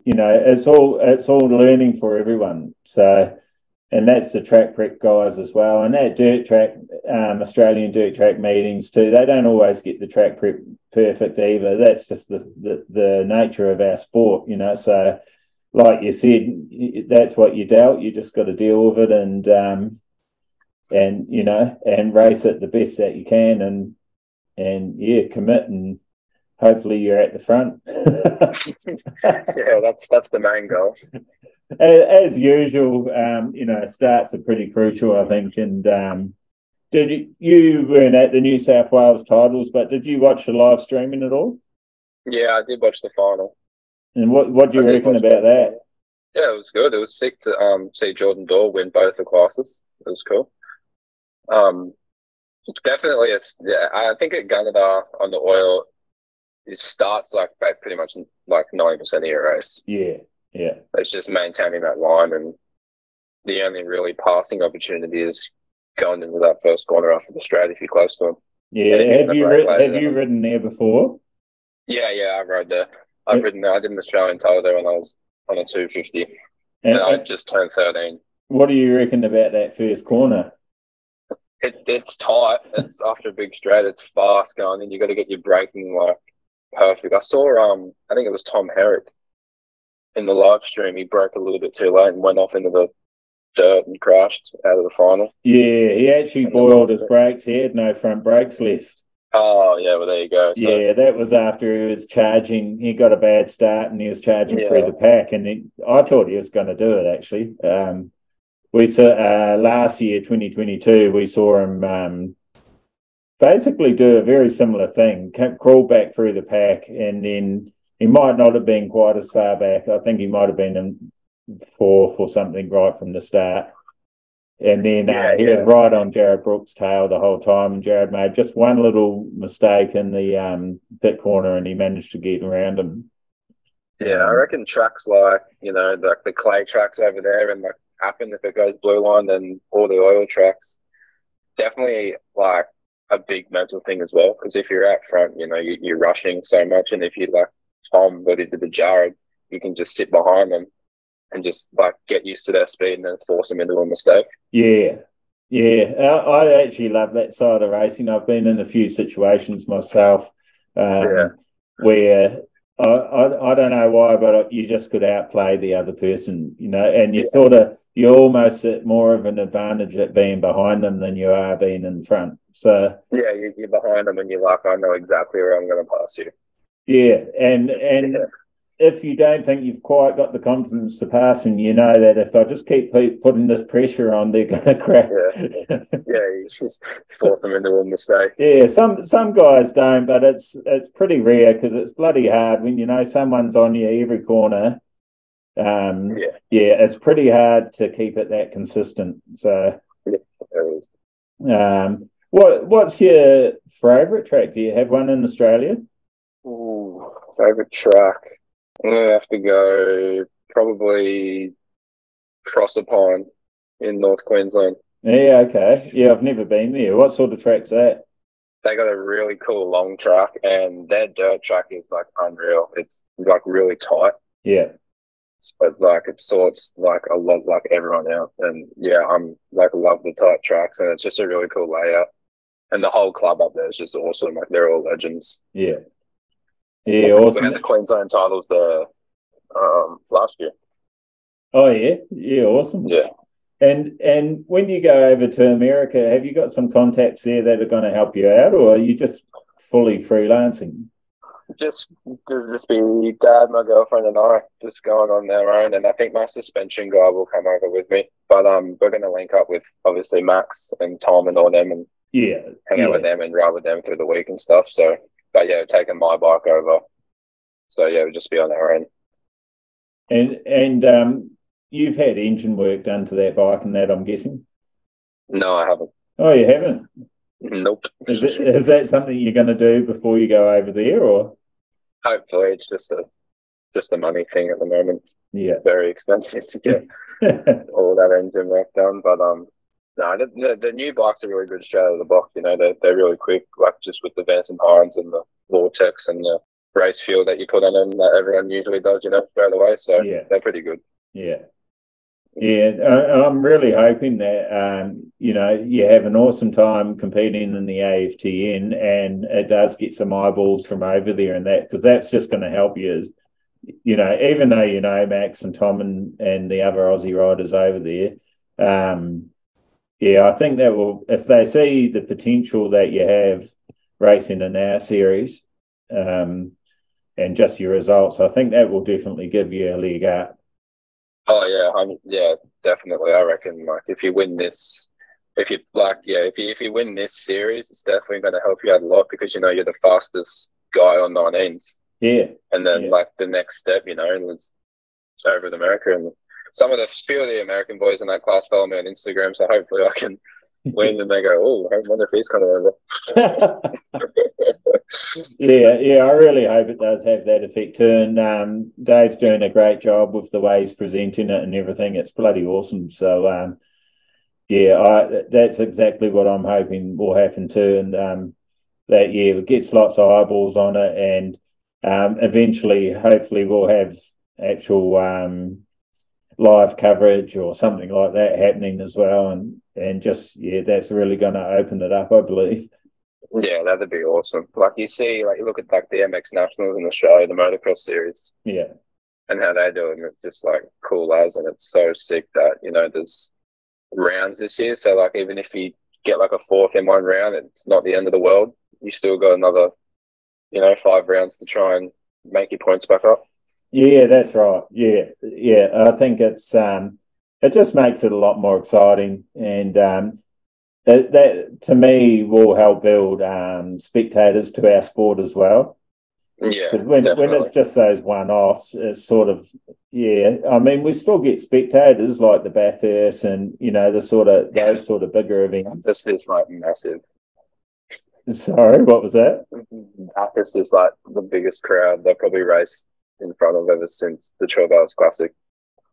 you know, it's all learning for everyone. So, and that's the track prep guys as well. And that dirt track, Australian dirt track meetings too, they don't always get the track prep perfect either. That's just the nature of our sport, you know. So, like you said, that's what you dealt. You just got to deal with it and you know, and race it the best that you can, and yeah, commit, and hopefully you're at the front. Yeah, that's the main goal. As usual, you know, starts are pretty crucial, I think. And did you weren't at the New South Wales titles, but did you watch the live streaming at all? Yeah, I did watch the final. And what do you reckon about that? Yeah, it was good. It was sick to see Jordan Dorr win both the classes. It was cool. It's definitely I think at Gunnedah on the oil, it starts like pretty much like 90% of your race. Yeah. It's just maintaining that line, and the only really passing opportunity is going into that first corner after the straight if you're close to him. Yeah, have you ridden there before? Yeah, I rode there. I've ridden there. I did an Australian title there when I was on a 250, and I just turned 13. What do you reckon about that first corner? It's tight. It's after a big straight. It's fast going, and you got to get your braking like perfect. I saw I think it was Tom Herrick in the live stream. He broke a little bit too late and went off into the dirt and crashed out of the final. Yeah, he actually boiled his brakes. He had no front brakes left. Oh, yeah, well, there you go. So, yeah, that was after he was charging. He got a bad start and he was charging through the pack, and I thought he was going to do it, actually. We saw last year, 2022, we saw him basically do a very similar thing, crawl back through the pack, and then he might not have been quite as far back. I think he might have been in fourth or something right from the start. And then he was right on Jared Brooks' tail the whole time, and Jared made just one little mistake in the pit corner, and he managed to get around him. Yeah, I reckon tracks like, you know, like the clay tracks over there, and like Appin, if it goes blue line, then all the oil tracks, definitely like a big mental thing as well. Because if you're out front, you know, you're rushing so much, and if you like Tom, what he did to Jared, you can just sit behind them and just like get used to their speed and then force them into a mistake. Yeah. I actually love that side of racing. I've been in a few situations myself where I don't know why, but you just could outplay the other person, you know, and you're almost at more of an advantage at being behind them than you are being in front. So yeah, you're behind them and you're like, I know exactly where I'm going to pass you. Yeah, and if you don't think you've quite got the confidence to pass, and you know that if I just keep putting this pressure on, they're going to crack. You just force them into a mistake. Yeah, some guys don't, but it's pretty rare because it's bloody hard when you know someone's on you every corner. It's pretty hard to keep it that consistent. So, what's your favourite track? Do you have one in Australia? Ooh, favourite track. I'm going to have to go probably Proserpine in North Queensland. Yeah, okay. Yeah, I've never been there. What sort of track's that? They got a really cool long track, and their dirt track is like unreal. It's like really tight. Yeah. But like it sorts like a lot like everyone else. And yeah, I'm like love the tight tracks, and it's just a really cool layout. And the whole club up there is just awesome. Like they're all legends. Yeah. Yeah, awesome. We had the Queensland titles there last year. Oh yeah, awesome. Yeah. And when you go over to America, have you got some contacts there that are going to help you out, or are you just fully freelancing? Just be Dad, my girlfriend, and I just going on their own. And I think my suspension guy will come over with me. But we're going to link up with obviously Max and Tom and all them, and hang out with them and ride with them through the week and stuff. So. But yeah, taking my bike over. So yeah, we'll just be on our own. And you've had engine work done to that bike and that, I'm guessing? No, I haven't. Oh, you haven't? Nope. Is that something you're going to do before you go over there, or? Hopefully, it's just a money thing at the moment. Yeah. Very expensive to get all that engine work done. But no, the new bikes are really good straight out of the box. You know, they're really quick, like just with the Vance and Hines and the Vortex and the race fuel that you put on them that everyone usually does, you know, straight away. So they're pretty good. Yeah. Yeah, I'm really hoping that, you know, you have an awesome time competing in the AFTN and it does get some eyeballs from over there and that, because that's just going to help you, you know, even though, you know, Max and Tom and the other Aussie riders over there. I think that will, if they see the potential that you have racing in our series and just your results, I think that will definitely give you a leg up. Oh yeah, definitely. I reckon like if you win this, if you win this series, it's definitely going to help you out a lot because you know you're the fastest guy on 19s. Yeah, and then like the next step, you know, is over in America, and few of the American boys in that class follow me on Instagram, so hopefully I can win, and they go, "Oh, I wonder if he's coming over." I really hope it does have that effect too. And Dave's doing a great job with the way he's presenting it and everything. It's bloody awesome. So, that's exactly what I'm hoping will happen too. And it gets lots of eyeballs on it, and eventually, hopefully, we'll have actual live coverage or something like that happening as well. And just that's really going to open it up, I believe. Yeah, that'd be awesome. Like you see, like you look at like the MX Nationals in Australia, the motocross series. Yeah. And how they do it, and it's just like cool as, and it's so sick that, you know, there's rounds this year. So like even if you get like a fourth in one round, it's not the end of the world. You still got another, you know, 5 rounds to try and make your points back up. Yeah, that's right. Yeah. I think it's it just makes it a lot more exciting, and that to me will help build spectators to our sport as well. Yeah, because when it's just those one-offs, it's sort of I mean, we still get spectators like the Bathurst and you know those sort of bigger events. This is like massive. Sorry, what was that? Bathurst is like the biggest crowd they've probably raced in front of ever since the Troy Bayliss Classic.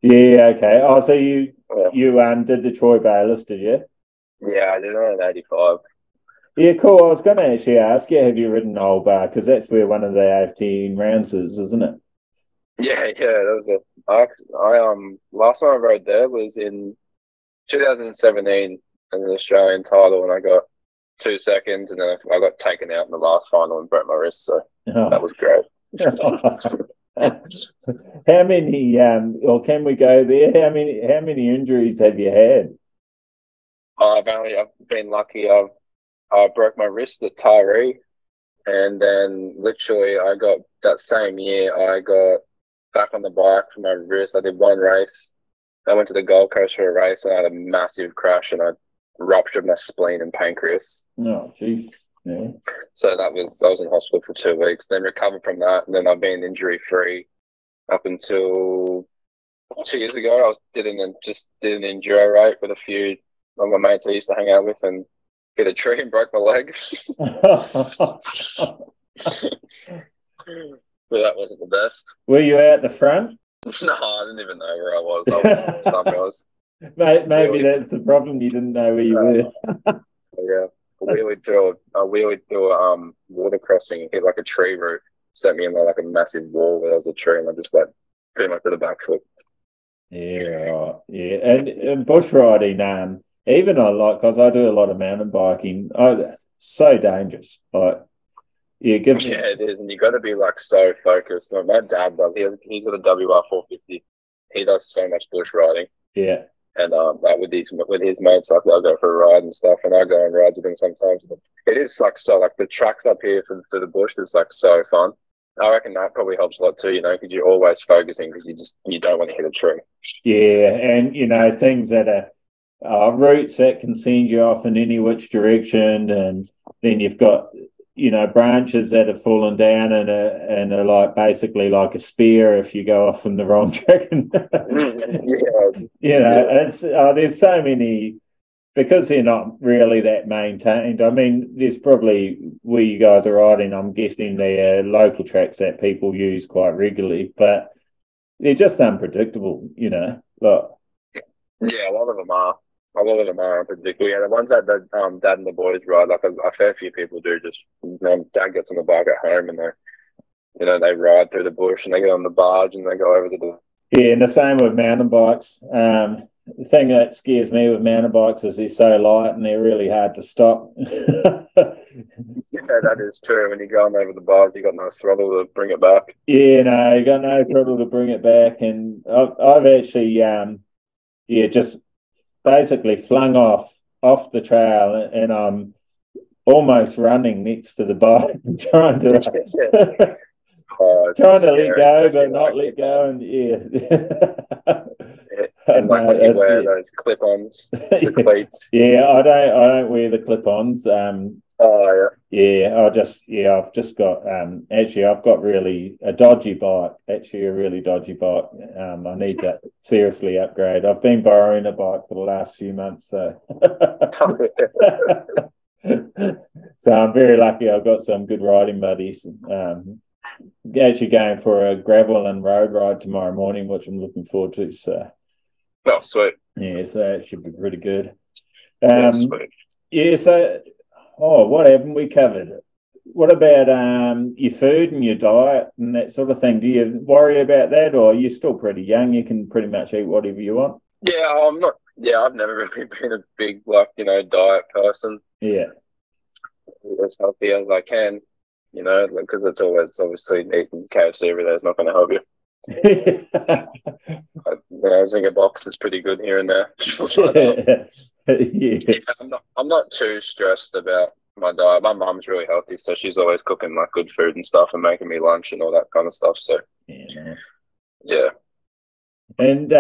Yeah, okay. Oh, so you did the Troy Bayliss, did you? Yeah, I did it in 85. Yeah, cool. I was going to actually ask you, have you ridden Old Bar? Because that's where one of the AFT rounds is, isn't it? Yeah, that was last time I rode there was in 2017 in the Australian title, and I got 2 seconds, and then I got taken out in the last final and broke my wrist. So that was great. How many? Or can we go there? How many injuries have you had? I've been lucky. I broke my wrist at Tyree, and then literally I got that same year I got back on the bike for my wrist. I did one race. I went to the Gold Coast for a race, and I had a massive crash, and I ruptured my spleen and pancreas. Oh, jeez. Yeah. So I was in hospital for 2 weeks, then recovered from that, and then I've been injury free up until 2 years ago. I did an enduro ride with a few of my mates I used to hang out with, and hit a tree and broke my leg. But that wasn't the best. Were you out the front? No, I didn't even know where I was. I was somewhere else. Maybe that's the problem. You didn't know where you were. Yeah, I wheeled through a water crossing and hit like a tree root. Sent me in like a massive wall where there was a tree, and I just like pretty much did a backflip. Yeah, right. Yeah, and bush riding. Even because I do a lot of mountain biking. It's so dangerous. It is, and you got to be like so focused. Like, my dad does. He's got a WR450. He does so much bush riding. Yeah, and like with his mates, like they'll go for a ride and stuff, and I go and ride with them sometimes. But it is like so like the tracks up here for the bush is like so fun. I reckon that probably helps a lot too, you know, because you're always focusing because you don't want to hit a tree. Yeah, and you know things that are routes that can send you off in any which direction, and then you've got branches that have fallen down and are like basically like a spear if you go off in the wrong track. There's so many because they're not really that maintained. I mean, there's probably where you guys are riding, I'm guessing they're local tracks that people use quite regularly, but they're just unpredictable, Like, yeah, a lot of them are. A lot of them are unpredictable. Yeah, the ones that the dad and the boys ride, like a fair few people do. Just dad gets on the bike at home and they ride through the bush and they get on the barge and they go over to the. Yeah, and the same with mountain bikes. The thing that scares me with mountain bikes is they're so light and they're really hard to stop. Yeah, that is true. When you're going over the barge, you got no throttle to bring it back. Yeah, no, you got no throttle to bring it back. And I've actually, just basically flung off the trail, and I'm almost running next to the bike, trying to trying to let go, but not let go. And and like when you wear those clip-ons, the cleats. Yeah, I don't wear the clip-ons. Oh yeah. I've just got actually I've got really a dodgy bike. Actually, a really dodgy bike. I need to seriously upgrade. I've been borrowing a bike for the last few months, so so I'm very lucky. I've got some good riding buddies. Actually going for a gravel and road ride tomorrow morning, which I'm looking forward to. So, oh sweet. Yeah, so it should be pretty good. Sweet. Yeah, so. Oh, what haven't we covered? What about your food and your diet and that sort of thing? Do you worry about that, or you're still pretty young? You can pretty much eat whatever you want. Yeah, I'm not. Yeah, I've never really been a big diet person. Yeah, as healthy as I can, because it's always obviously eating KFC every day is not going to help you. I think a box is pretty good here and there. Yeah, I'm not too stressed about my diet. My mum's really healthy, so she's always cooking like good food and stuff and making me lunch and all that kind of stuff. So yeah. And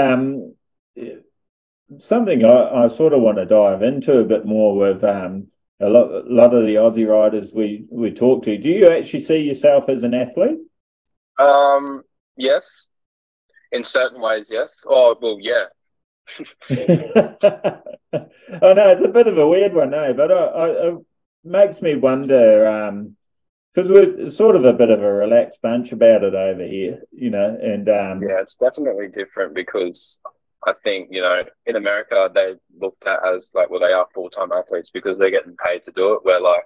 something I sort of want to dive into a bit more with a lot of the Aussie riders we talk to. Do you actually see yourself as an athlete? Yes. In certain ways, yes. Oh, well, yeah. I know it's a bit of a weird one, but it makes me wonder, because we're sort of a bit of a relaxed bunch about it over here, and yeah, it's definitely different because I think, in America they looked at as like, well, they are full-time athletes because they're getting paid to do it, where like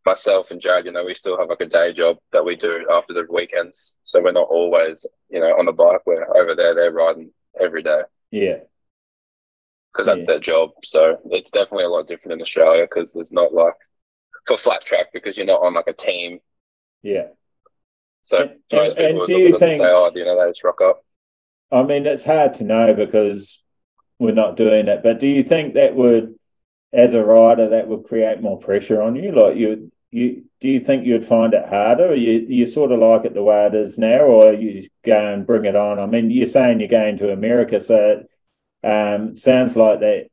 myself and Jared, we still have like a day job that we do after the weekends, so we're not always, on the bike. We're over there, they're riding every day. Yeah. Because that's their job. So it's definitely a lot different in Australia because there's not like for flat track because you're not on like a team. Yeah. So most people would do look you at us think, and say, they just rock up. I mean, it's hard to know because we're not doing it, but do you think that would, as a rider, that would create more pressure on you? Like do you think you'd find it harder, or you sort of like it the way it is now, or you just go and bring it on? I mean, you're saying you're going to America, so sounds like that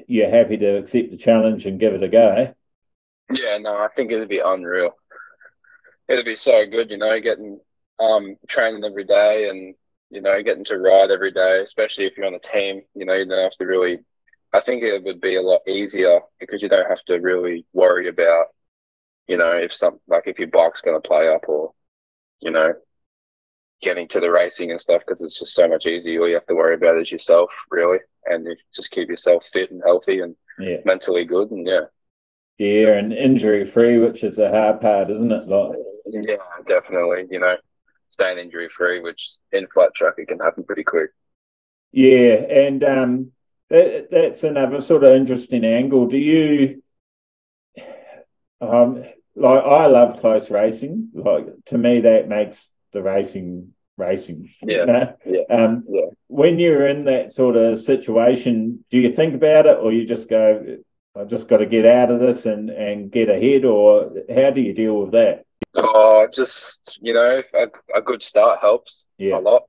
you're happy to accept the challenge and give it a go. Yeah, no, I think it'd be unreal. It'd be so good, getting training every day and getting to ride every day, especially if you're on a team. You don't have to really. I think it would be a lot easier because you don't have to really worry about if your bike's going to play up or getting to the racing and stuff, because it's just so much easier. All you have to worry about is yourself, really, and you just keep yourself fit and healthy and mentally good, and and injury free, which is a hard part, isn't it? Like, yeah, definitely. Staying injury free, which in flat track it can happen pretty quick. Yeah, and that's another sort of interesting angle. Do you like? I love close racing. Like, to me, that makes the racing. Yeah. When you're in that sort of situation, do you think about it, or you just go, I just got to get out of this and get ahead, or how do you deal with that? Oh, just, a good start helps a lot.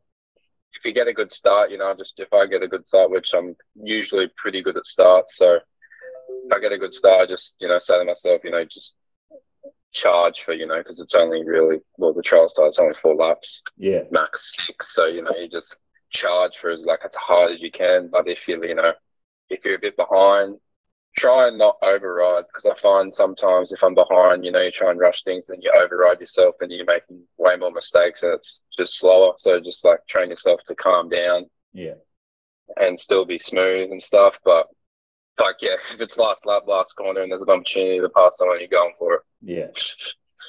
If you get a good start, if I get a good start, which I'm usually pretty good at starts, so if I get a good start, I just, say to myself, just charge for, because it's only really, the trial start's only 4 laps, max 6, so, you just charge for as hard as you can. But if you're a bit behind, try and not override, because I find sometimes if I'm behind, you try and rush things and you override yourself and you're making way more mistakes and it's just slower. So just like train yourself to calm down. Yeah. And still be smooth and stuff. But like, yeah, if it's last lap, last corner and there's an opportunity to pass someone, you're going for it. Yeah.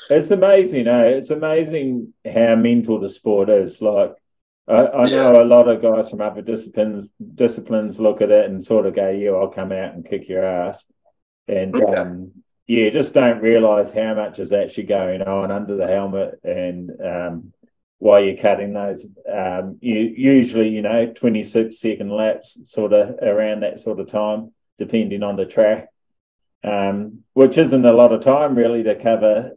It's amazing, It's amazing how mental the sport is. Like, I know a lot of guys from other disciplines look at it and sort of go, yeah, I'll come out and kick your ass. And, just don't realise how much is actually going on under the helmet and while you're cutting those, usually, 26-second laps, sort of around that sort of time, depending on the track, which isn't a lot of time really to cover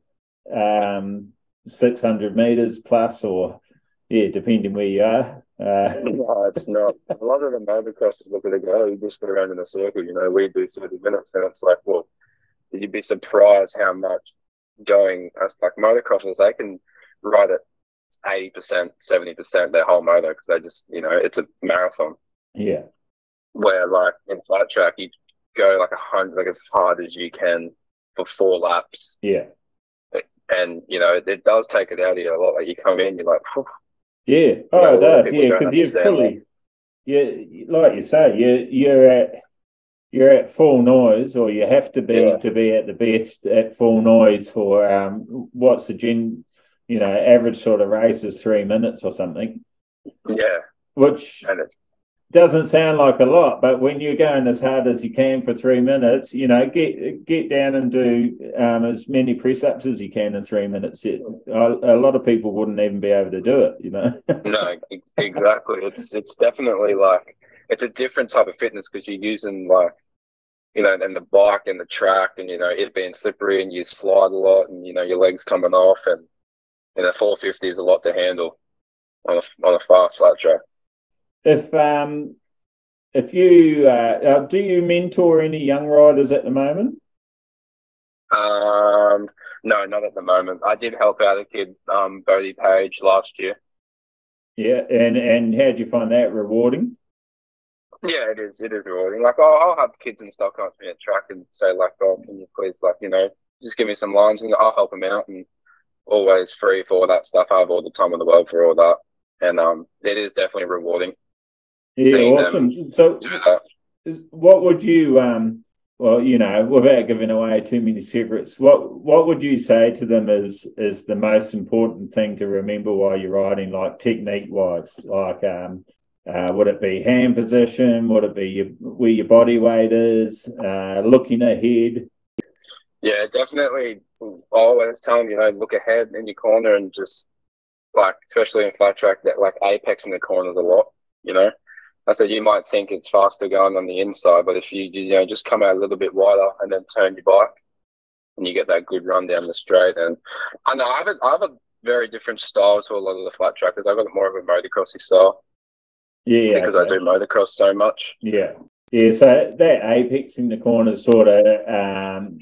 600 metres plus or, depending where you are. No, it's not. A lot of the motocrossers look at it go, you just go around in a circle, we do 30 minutes and it's like, well, you'd be surprised how much going, as like motocrossers, they can ride it 80%, 70% their whole moto because they just, it's a marathon. Yeah. Where like in flat track, you go like 100, like as hard as you can for 4 laps. Yeah. And, it does take it out of you a lot. Like you come in, you're like, whew. Yeah. Oh, it does. Yeah, because you're fully, like you say, you're at full noise, or you have to be at the best at full noise for what's the average sort of race is 3 minutes or something. Yeah. Which doesn't sound like a lot, but when you're going as hard as you can for 3 minutes, get down and do as many press-ups as you can in 3 minutes. A lot of people wouldn't even be able to do it, No, exactly. It's definitely like, it's a different type of fitness because you're using like, and the bike and the track and, it being slippery and you slide a lot and, your legs coming off and, 450 is a lot to handle on a fast flat track. If you do you mentor any young riders at the moment? No, not at the moment. I did help out a kid, Bodie Page, last year. Yeah, and how do you find that rewarding? Yeah, it is rewarding. Like I'll have kids and stuff come up to me at track and say like, oh, can you please just give me some lines and I'll help them out, and always free for all that stuff. I have all the time in the world for all that, and it is definitely rewarding. Yeah, awesome. So, what would you, without giving away too many secrets, what would you say to them is the most important thing to remember while you're riding, like technique-wise? Like, would it be hand position? Would it be where your body weight is? Looking ahead? Yeah, definitely. I always tell them, look ahead in your corner and just, like, especially in flat track, that like apex in the corners a lot, I said you might think it's faster going on the inside, but if you just come out a little bit wider and then turn your bike, and you get that good run down the straight. And I know I have a very different style to a lot of the flat trackers. I've got more of a motocrossy style. Yeah, because I do motocross so much. Yeah. So that apex in the corner is sort of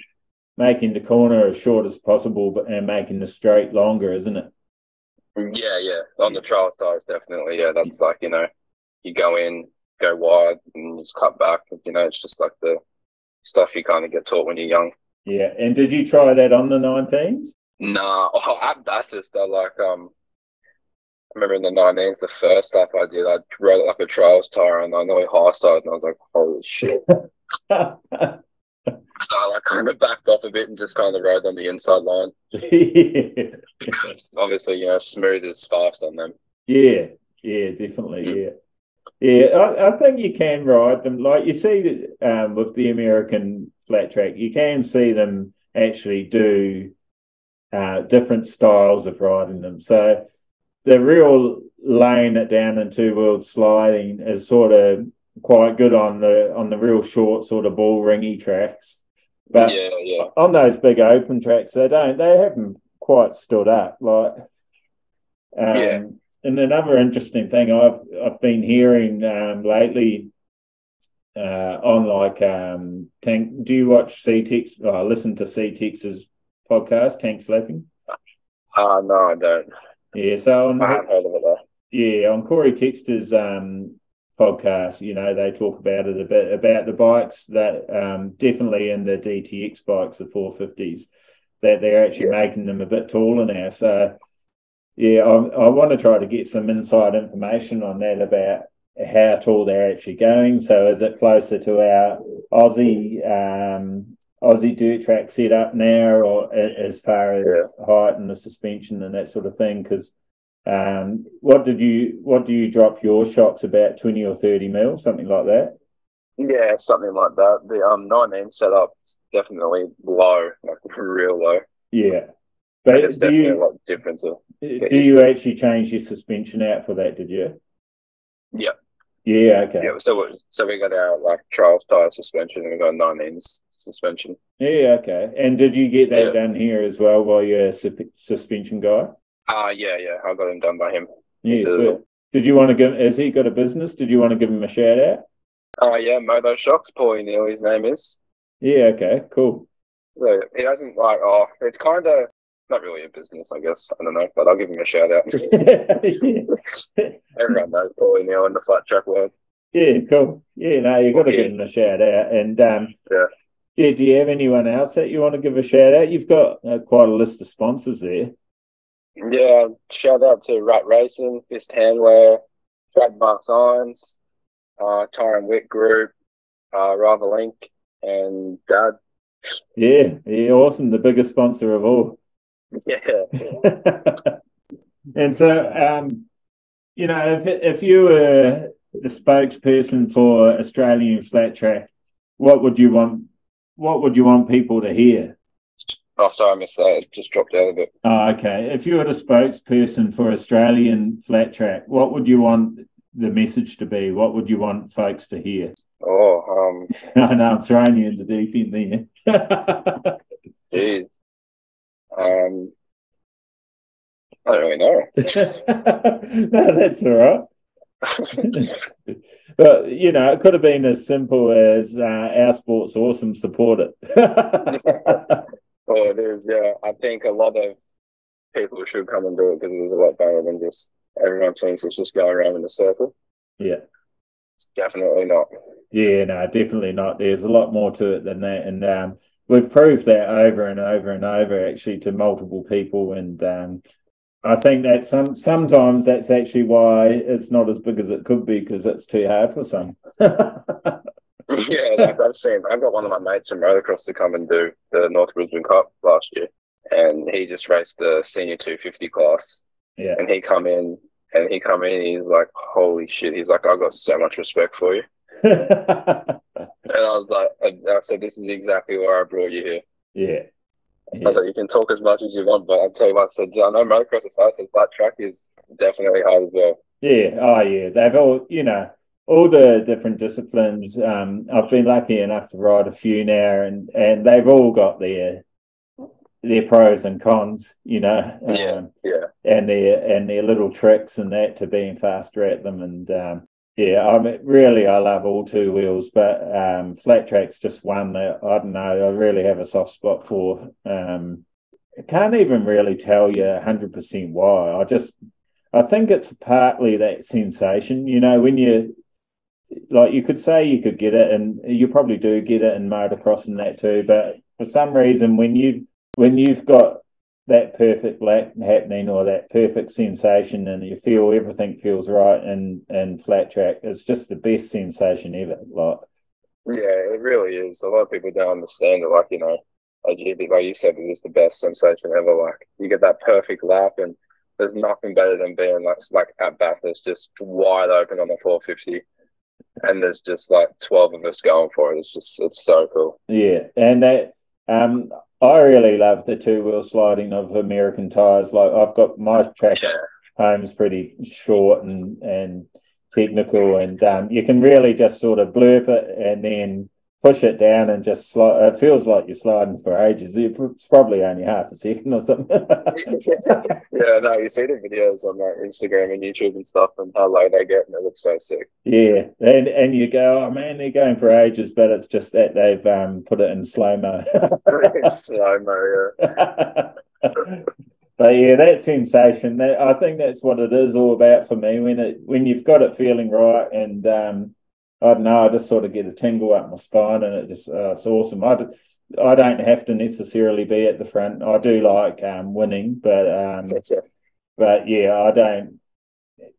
making the corner as short as possible, and making the straight longer, isn't it? Yeah. On the trail styles, definitely. Yeah, that's like, you go in, go wide, and just cut back. It's just like the stuff you kind of get taught when you're young. Yeah. And did you try that on the 19s? Nah. At Bathurst, I remember in the 19s, the first lap I did, I rode it like a trials tire, and I know high side, and I was like, holy shit. So I kind of backed off a bit and just kind of rode on the inside line. Yeah. Because obviously, smooth is fast on them. Yeah, definitely, Yeah, I think you can ride them. Like you see with the American flat track, you can see them actually do different styles of riding them. So the real laying it down in two-wheeled sliding is sort of quite good on the real short sort of ball ringy tracks. But on those big open tracks, they haven't quite stood up. Like, and another interesting thing I've been hearing lately on like Tank. Do you watch C-Tex? Listen to C-Tex's podcast, Tank Slapping? No, I don't. Yeah, so I haven't heard of it though. Yeah, on Corey Texter's podcast, they talk about it a bit, about the bikes that definitely in the DTX bikes, the 450s, that they're actually making them a bit taller now. So, yeah, I want to try to get some inside information on that about how tall they're actually going. So is it closer to our Aussie dirt track setup now, or as far as height and the suspension and that sort of thing? Because what do you drop your shocks, about 20 or 30 mil, something like that? Yeah, something like that. The 19 setup definitely low, like real low. Yeah, but it's definitely a lot different. Do you actually change your suspension out for that? Did you? Yeah. Yeah. Okay. Yeah. So we got our like trials tire suspension, and we got 19 suspension. Yeah. Okay. And did you get that done here as well while you're a suspension guy? Yeah. I got him done by him. Yeah. So did you want to give? Has he got a business? Did you want to give him a shout out? Yeah, Moto Shocks, Paulie Neal, his name is. Yeah. Okay. Cool. So he doesn't it's kind of not really a business, I guess. I don't know, but I'll give him a shout out. Everyone knows Paulie Neal in the flat track world. Yeah, cool. Yeah, no, you've got to give him a shout out. And do you have anyone else that you want to give a shout out? You've got quite a list of sponsors there. Yeah, shout out to Rat Racing, Fist Handwear, Trademarks Irons, Tire and Wick Group, Rival Inc., and Dad. Yeah, awesome. The biggest sponsor of all. Yeah. And so, if you were the spokesperson for Australian flat track, what would you want people to hear? Oh, sorry, I missed that. It just dropped out a bit. Oh, okay. If you were the spokesperson for Australian flat track, what would you want the message to be? What would you want folks to hear? I know I'm throwing you in the deep end there. Jeez. I don't really know. No, that's all right. But it could have been as simple as our sport's awesome, support it. Oh, it is, yeah. I think a lot of people should come and do it because it is a lot better than just everyone thinks it's just going around in a circle. Yeah. It's definitely not. Yeah, no, definitely not. There's a lot more to it than that. And we've proved that over and over and over, actually, to multiple people. And I think that sometimes that's actually why it's not as big as it could be, because it's too hard for some. Yeah, like I've got one of my mates in motocross to come and do the North Brisbane Cup last year, and he just raced the senior 250 class. Yeah. And he come in, he's like, holy shit. He's like, I've got so much respect for you. And I said, this is exactly why I brought you here. Yeah. I was like, you can talk as much as you want, but I'll tell you what, I said, I know motocross aside, so flat track is definitely hard as well. Yeah. Oh, yeah. They've all the different disciplines. I've been lucky enough to ride a few now, and they've all got their pros and cons, and their little tricks and that to being faster at them. And I love all two wheels, but flat track's just one that I don't know. I really have a soft spot for. I can't even really tell you 100% why. I think it's partly that sensation, when you. Like, you could say you could get it, and you probably do get it in motocross and that too, but for some reason when you've got that perfect lap happening, or that perfect sensation, and you feel everything feels right in flat track, it's just the best sensation ever. Yeah, it really is. A lot of people don't understand it. Like you said, it is the best sensation ever. Like, you get that perfect lap, and there's nothing better than being like at Bathurst, just wide open on the 450. And there's just like 12 of us going for it. It's so cool. Yeah, and that I really love the two-wheel sliding of American tires. Like, I've got my track home's pretty short and technical, and you can really just sort of blurp it and then push it down and just slide. It feels like you're sliding for ages. It's probably only half a second or something. Yeah, no, you see the videos on Instagram and YouTube and stuff, and how low they get, and it looks so sick. Yeah, and you go, oh man, they're going for ages, but it's just that they've put it in slow-mo. Slow-mo, yeah. But yeah, that sensation, that I think that's what it is all about for me. When you've got it feeling right, and I don't know, I just sort of get a tingle up my spine, and it's awesome. I don't have to necessarily be at the front. I do like winning, but yeah, I don't.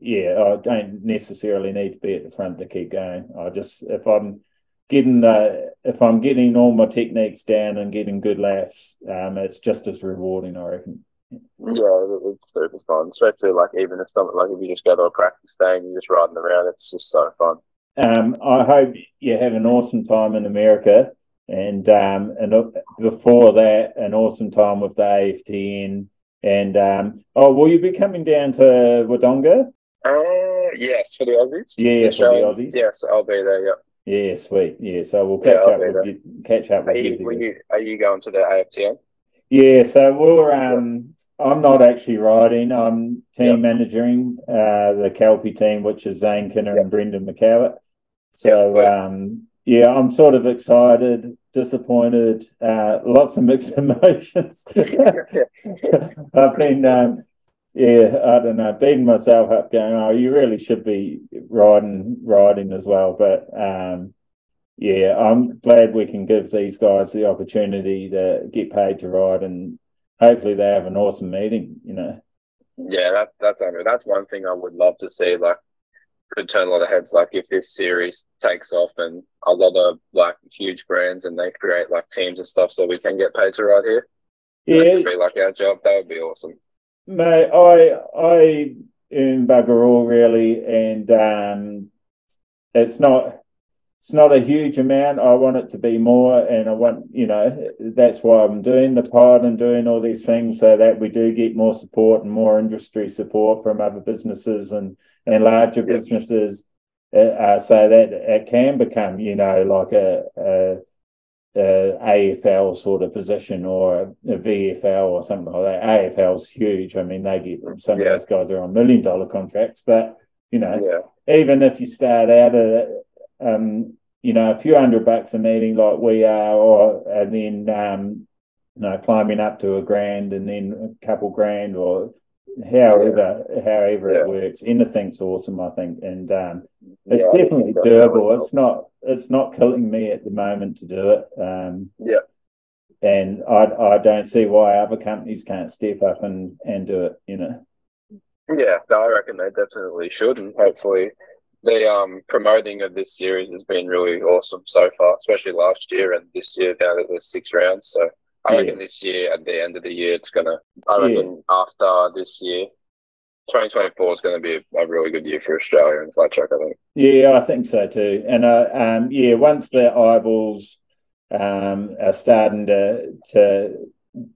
Yeah, I don't necessarily need to be at the front to keep going. If I'm getting all my techniques down and getting good laps, it's just as rewarding, I reckon. Yeah, it's super fun, especially like even if something like if you just go to a practice day and you're just riding around, it's just so fun. I hope you have an awesome time in America, and before that, an awesome time with the AFTN. And will you be coming down to Wodonga? Yes, for the Aussies. Yeah, for the Aussies. Yes, I'll be there. Yeah. Yeah, sweet. Yeah, so we'll catch up with you. Are you going to the AFTN? Yeah, so I'm not actually riding. I'm team managing the Kelpie team, which is Zane Kinner and Brendan Cowat. So I'm sort of excited, disappointed, lots of mixed emotions. I've been I don't know, beating myself up going, oh, you really should be riding as well. But I'm glad we can give these guys the opportunity to get paid to ride, and hopefully they have an awesome meeting, Yeah, that's one thing I would love to see. Like, could turn a lot of heads. Like, if this series takes off and a lot of like huge brands and they create like teams and stuff, so we can get paid to ride here. Yeah, that could be like our job. That would be awesome. Mate, I earn bugger all really, and it's not a huge amount. I want it to be more, and I want, that's why I'm doing the pod and doing all these things, so that we do get more support and more industry support from other businesses and larger businesses, so that it can become, like a AFL sort of position or a VFL or something like that. AFL's huge. I mean, they get some of those guys are on $1 million contracts, but even if you start out at a few $100 a meeting like we are, and then climbing up to $1,000 and then a couple grand, or however it works. Anything's awesome, I think, and it's definitely doable. It's not killing me at the moment to do it. And I don't see why other companies can't step up and do it. Yeah, I reckon they definitely should, and hopefully the promoting of this series has been really awesome so far, especially last year and this year down to the 6 rounds. So I reckon this year, at the end of the year, I reckon after this year, 2024 is going to be a really good year for Australia in flat track, I think. Yeah, I think so too. And once the eyeballs are starting to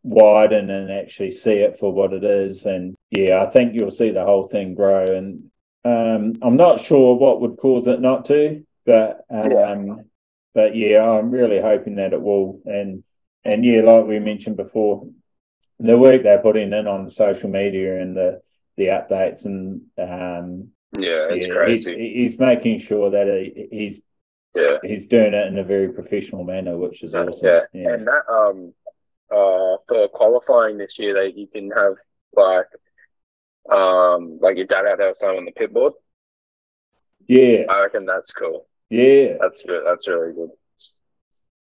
widen and actually see it for what it is, and I think you'll see the whole thing grow. And I'm not sure what would cause it not to, but I'm really hoping that it will. And like we mentioned before, the work they're putting in on social media and the updates, and it's crazy. He's making sure that he's doing it in a very professional manner, which is awesome. And that for qualifying this year, you can have like your dad had to have someone on the pit board. Yeah, I reckon that's cool. Yeah, that's good. That's really good.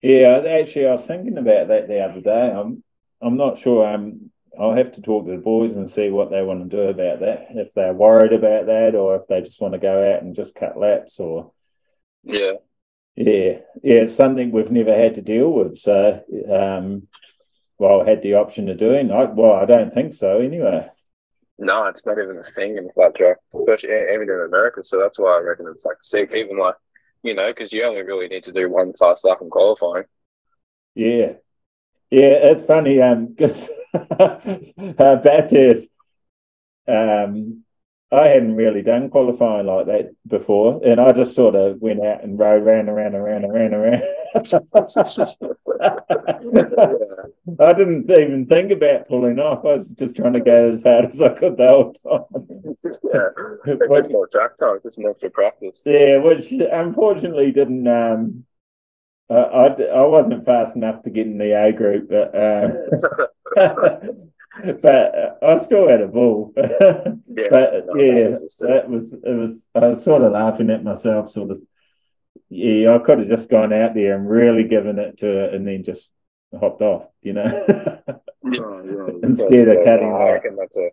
Yeah, actually, I was thinking about that the other day. I'm not sure. I'll have to talk to the boys and see what they want to do about that. If they're worried about that, or if they just want to go out and just cut laps, or it's something we've never had to deal with. So, had the option of doing. I don't think so anyway. No, it's not even a thing in flat track, especially even in America. So that's why I reckon it's like sick. Even like, because you only really need to do one fast lap in qualifying. Yeah, it's funny. Because Bathurst, I hadn't really done qualifying like that before, and I just sort of went out and ran around. I didn't even think about pulling off. I was just trying to go as hard as I could the whole time. It's more track time, it's not for practice. Yeah, which unfortunately didn't. I wasn't fast enough to get in the A group, but but I still had a ball. But yeah, it was. I was sort of laughing at myself, sort of. Yeah, I could have just gone out there and really given it to it, and then just hopped off, Instead of cutting. I reckon that's a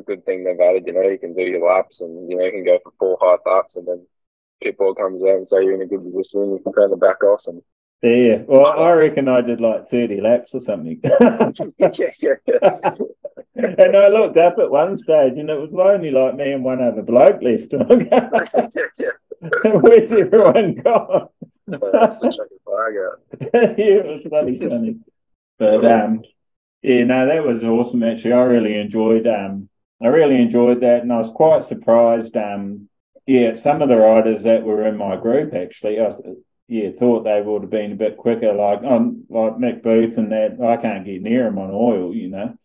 good thing they've added. You can do your laps, and you can go for 4 high laps, and then pitbull comes out and say you're in a good position, and you can kind of back off and. Yeah, well, I reckon I did like 30 laps or something. And I looked up at one stage, and it was only like me and one other bloke left. Where's everyone gone? Yeah, it was funny. But that was awesome. Actually, I really enjoyed that, and I was quite surprised. Some of the riders that were in my group actually, thought they would have been a bit quicker. Like Mick Booth and that, I can't get near him on oil, Yep.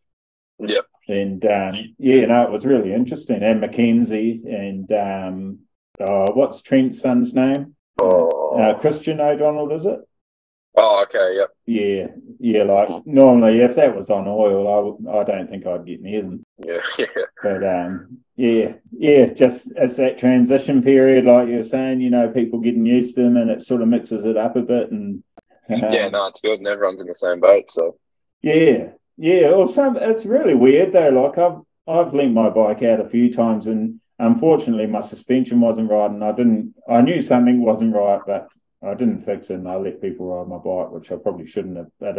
And it was really interesting. And Mackenzie and what's Trent's son's name? Cyshan O'Donnell, is it? Oh, okay, yep. Yeah. Like normally, if that was on oil, I don't think I'd get near them. Yeah. But just as that transition period, like you're saying, people getting used to them, and it sort of mixes it up a bit. And it's good, and everyone's in the same boat. So yeah. Or it's really weird though. Like I've linked my bike out a few times, and unfortunately, my suspension wasn't right, and I knew something wasn't right, but I didn't fix it, and I let people ride my bike, which I probably shouldn't have. But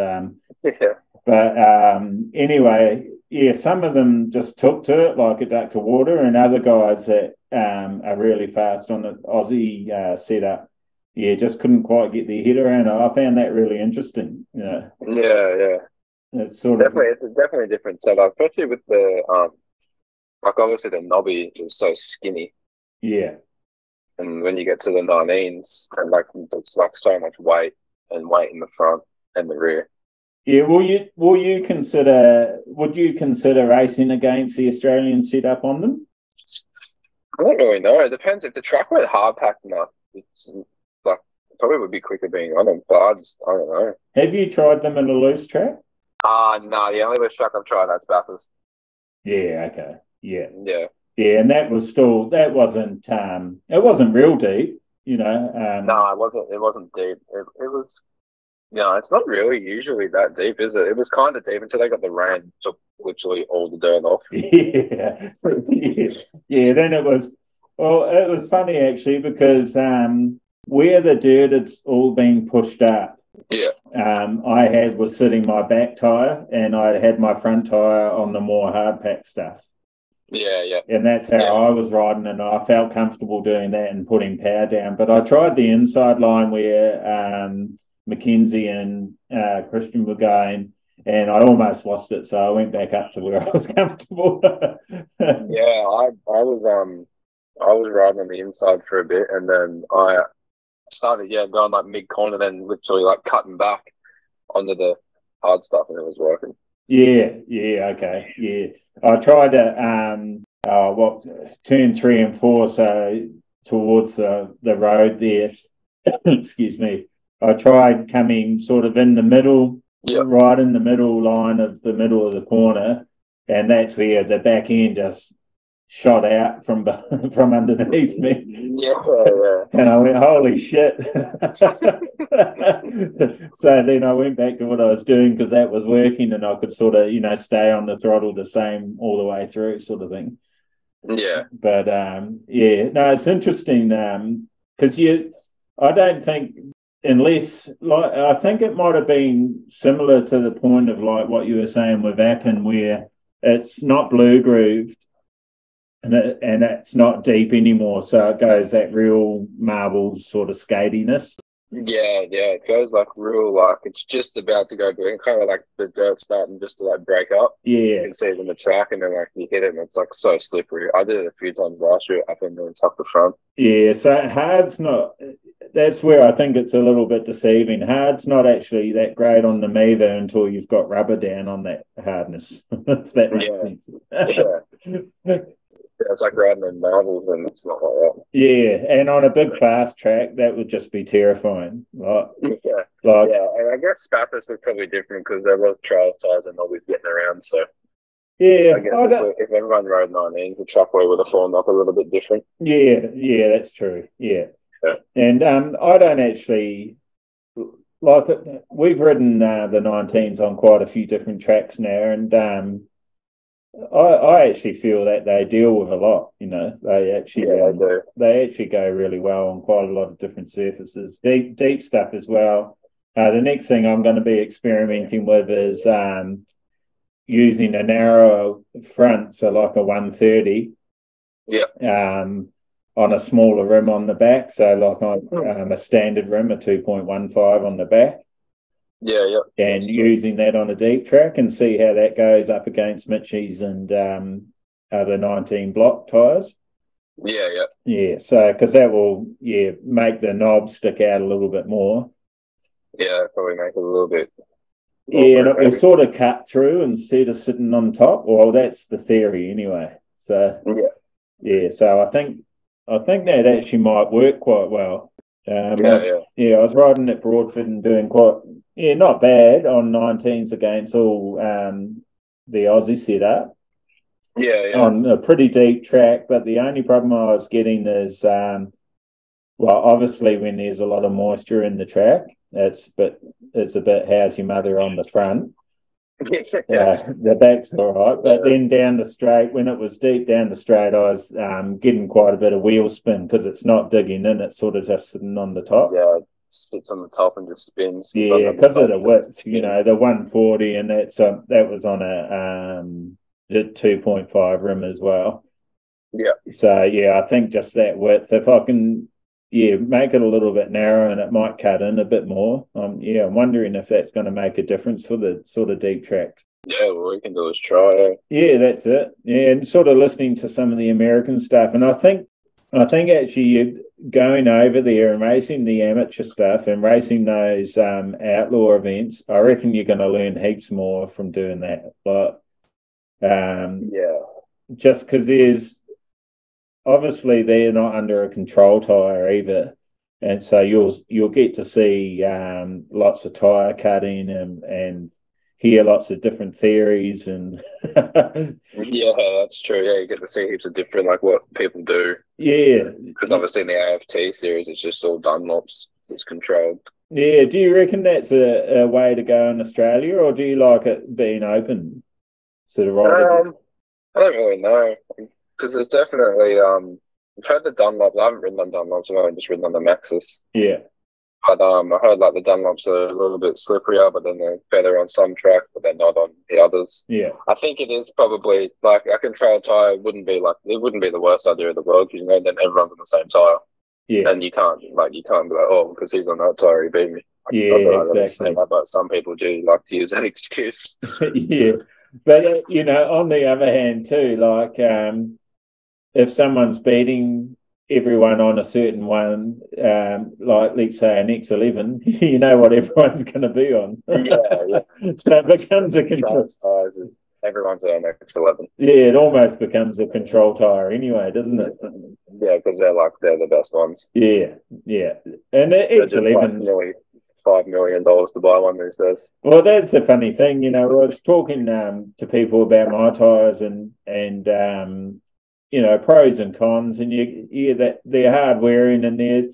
anyway, some of them just took to it like a duck to water, and other guys that are really fast on the Aussie setup, just couldn't quite get their head around it. I found that really interesting. Yeah. It's it's definitely a different setup, especially with the like obviously the knobby is so skinny. Yeah. And when you get to the 19s, and like it's like so much weight in the front and the rear. Yeah, would you consider racing against the Australian setup on them? I don't really know. It depends. If the track were hard packed enough, it's like probably would be quicker being on them, but I don't know. Have you tried them in a loose track? No, the only loose track I've tried that's Bathurst. Yeah, okay. Yeah. Yeah, and it wasn't real deep, No, it wasn't deep. It was it's not really usually that deep, is it? It was kind of deep until they got the rain, took literally all the dirt off. Yeah. Then it was funny actually, because where the dirt had all been pushed up, I was sitting my back tyre, and I had my front tyre on the more hard pack stuff. Yeah. And that's how I was riding, and I felt comfortable doing that and putting power down. But I tried the inside line where Mackenzie and Christian were going, and I almost lost it, so I went back up to where I was comfortable. I was riding on the inside for a bit, and then I started going like mid corner, then literally like cutting back onto the hard stuff, and it was working. Okay. I tried to turn 3 and 4, so towards the road there. Excuse me. I tried coming sort of in the middle, right in the middle line of the middle of the corner, and that's where the back end just shot out from underneath me. And I went, holy shit. So then I went back to what I was doing, because that was working, and I could sort of, stay on the throttle the same all the way through, sort of thing. Yeah. But it's interesting, because I don't think, unless, like, I think it might have been similar to the point of like what you were saying with Appin, where it's not blue grooved, and it's not deep anymore, so it goes that real marble sort of skatiness. Yeah, it goes like real, like it's just about to go blue, kind of like the dirt starting just to like break up. Yeah, you can see it in the track, and then like you hit it, and it's like so slippery. I did it a few times last year up in the top of the front. Yeah, so hard's not. That's where I think it's a little bit deceiving. Hard's not actually that great on the Meva until you've got rubber down on that hardness. If that makes sense. It's like riding in marbles, and it's not like that. Yeah, and on a big fast track, that would just be terrifying. And I guess Bathurst was probably different because there was trail tires and always getting around. So Yeah, I guess if everyone rode 19, the Truckway would have fallen off a little bit different. Yeah, that's true. Yeah. Yeah. And I don't actually like it. We've ridden the 19s on quite a few different tracks now, and I actually feel that they deal with a lot. You know, they actually they actually go really well on quite a lot of different surfaces, deep stuff as well. The next thing I'm going to be experimenting with is using a narrow front, so like a 130. Yeah. On a smaller rim on the back, so like on a standard rim, a 2.15 on the back. Yeah. And using that on a deep track and see how that goes up against Mitchie's and the 19 block tyres. Yeah. So because that will make the knob stick out a little bit more. Yeah, probably make it a little bit. Yeah, and it will sort of cut through instead of sitting on top. Well, that's the theory anyway. So so I think that actually might work quite well. I was riding at Broadford and doing not bad on 19s against all the Aussie setup. Yeah. On a pretty deep track, but the only problem I was getting is, obviously when there's a lot of moisture in the track, it's a bit how's your mother on the front. The back's all right, but then down the straight, when it was deep down the straight, I was getting quite a bit of wheel spin because it's not digging in; it's sort of just sitting on the top. Yeah, it sits on the top and just spins. Yeah, because of the width, the 140, and that was on a 2.5 rim as well. Yeah. So I think just that width, if I can, make it a little bit narrower and it might cut in a bit more. I'm wondering if that's going to make a difference for the sort of deep tracks. Yeah, what we can do is try. Yeah, that's it. Yeah, and sort of listening to some of the American stuff, and I think actually going over there and racing the amateur stuff and racing those outlaw events, I reckon you're going to learn heaps more from doing that. But just because there's obviously they're not under a control tyre either, and so you'll get to see lots of tyre cutting and hear lots of different theories and yeah, that's true. Yeah, you get to see heaps of different like what people do. Yeah, because obviously in the AFT series it's just all Dunlops. It's controlled. Yeah, do you reckon that's a way to go in Australia, or do you like it being open? Sort of right. I don't really know. Because there's definitely, I've heard the Dunlops. I haven't ridden on Dunlops. I've only just ridden on the Maxis. Yeah. But I heard like the Dunlops are a little bit slipperier, but then they're better on some tracks, but they're not on the others. Yeah. I think it is probably like a control tyre wouldn't be the worst idea in the world, because then everyone's on the same tyre. Yeah. And you can't be like, oh, because he's on that tyre, he beat me. Exactly. But some people do like to use that excuse. Yeah. But on the other hand too, like if someone's beating everyone on a certain one, like let's say an X11, you know what everyone's going to be on. Yeah. So it becomes a control. Everyone's on X11. Yeah, it almost becomes a control tyre anyway, doesn't it? Yeah, because they're the best ones. Yeah. And the X11's nearly $5 million to buy one these days. Well, that's the funny thing, I was talking to people about my tyres and pros and cons, and that they're hard wearing and they're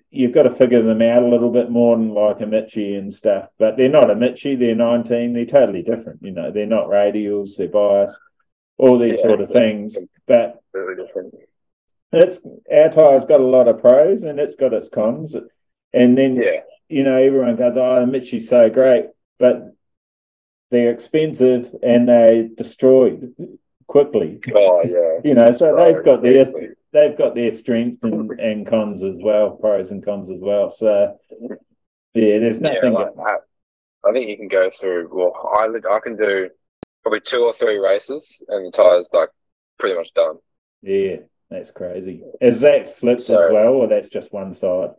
you've got to figure them out a little bit more than like a Mitchie and stuff. But they're not a Mitchie, they're 19, they're totally different. They're not radials, they're bias, all these sort of things. But really different. Our tyre's got a lot of pros and it's got its cons. And then everyone goes, oh, Mitchie's so great, but they're expensive and they're destroyed quickly. Oh yeah. So they've got their strengths and cons as well, pros and cons as well. So there's nothing like that. I think you can go through. Well, I can do probably 2 or 3 races, and the tire's like pretty much done. Yeah, that's crazy. Is that flipped as well, or that's just one side?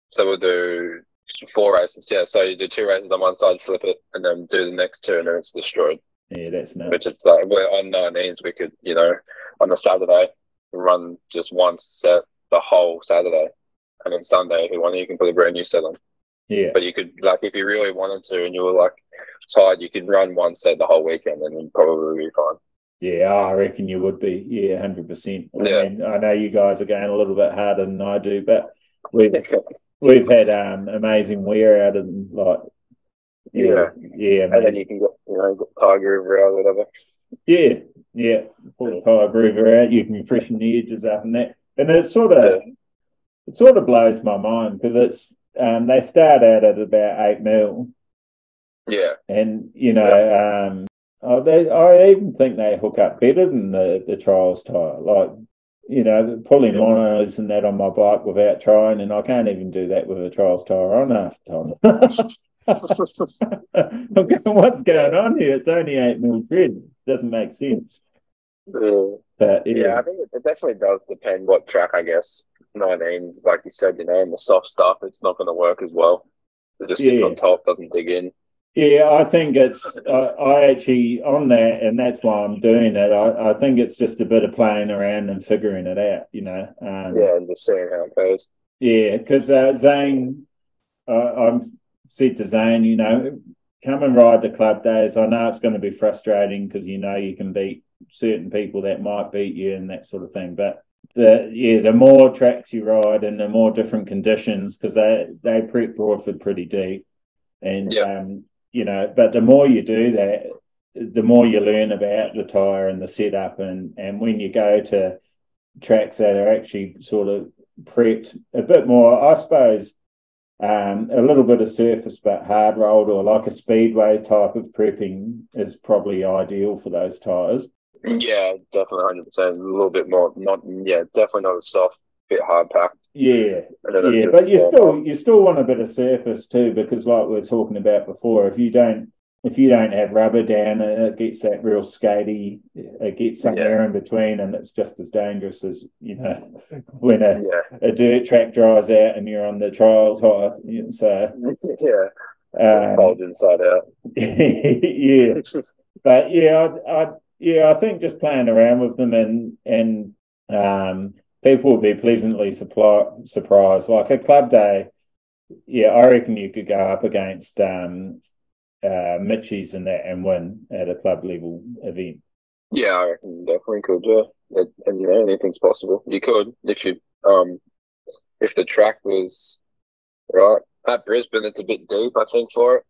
So we'll do 4 races. Yeah, so you do 2 races on one side, flip it, and then do the next 2, and then it's destroyed. Yeah, that's nuts. Which is like, we're on 19s, we could, on a Saturday, run just one set the whole Saturday. And then Sunday, if you want, you can put a brand new set on. Yeah. But you could, like, if you really wanted to and you were like tired, you could run one set the whole weekend and you'd probably be fine. Yeah, I reckon you would be. Yeah, 100%. Yeah. I mean, I know you guys are going a little bit harder than I do, but we've had amazing wear out and like yeah, and then you can get Tiger River or whatever. Yeah. Pull the Tiger River out, you can freshen the edges up and that. And it sort of blows my mind because it's they start out at about 8 mil. Yeah. And I even think they hook up better than the trials tire. Like, pulling monos and that on my bike without trying, and I can't even do that with a trials tire on half the time. What's going on here? It's only 8 mil thread. Doesn't make sense. But I think it definitely does depend what track, I guess. 19s, like you said, in the soft stuff, it's not going to work as well. It just sits on top, doesn't dig in. Yeah, I think it's, I actually, on that, and that's why I'm doing it, I think it's just a bit of playing around and figuring it out, and just seeing how it goes. Yeah, because Zane, I'm said to Zane, come and ride the club days. I know it's going to be frustrating because, you can beat certain people that might beat you and that sort of thing. But the more tracks you ride and the more different conditions, because they prep Broadford pretty deep. And, but the more you do that, the more you learn about the tyre and the setup. And when you go to tracks that are actually sort of prepped a bit more, I suppose, a little bit of surface but hard rolled or like a speedway type of prepping is probably ideal for those tyres. Yeah, definitely 100%. A little bit more, definitely not a soft, bit hard packed. Yeah, but you still want a bit of surface too, because like we were talking about before, if you don't have rubber down, it gets that real skatey. It gets somewhere in between, and it's just as dangerous as when a dirt track dries out and you're on the trials high. So fold inside out. Yeah, but I think just playing around with them and people will be pleasantly surprised. Like a club day, I reckon you could go up against Mitchies and that and win at a club level event. Yeah, I reckon definitely could. Yeah, and anything's possible. You could if the track was right at Brisbane. It's a bit deep, I think, for it.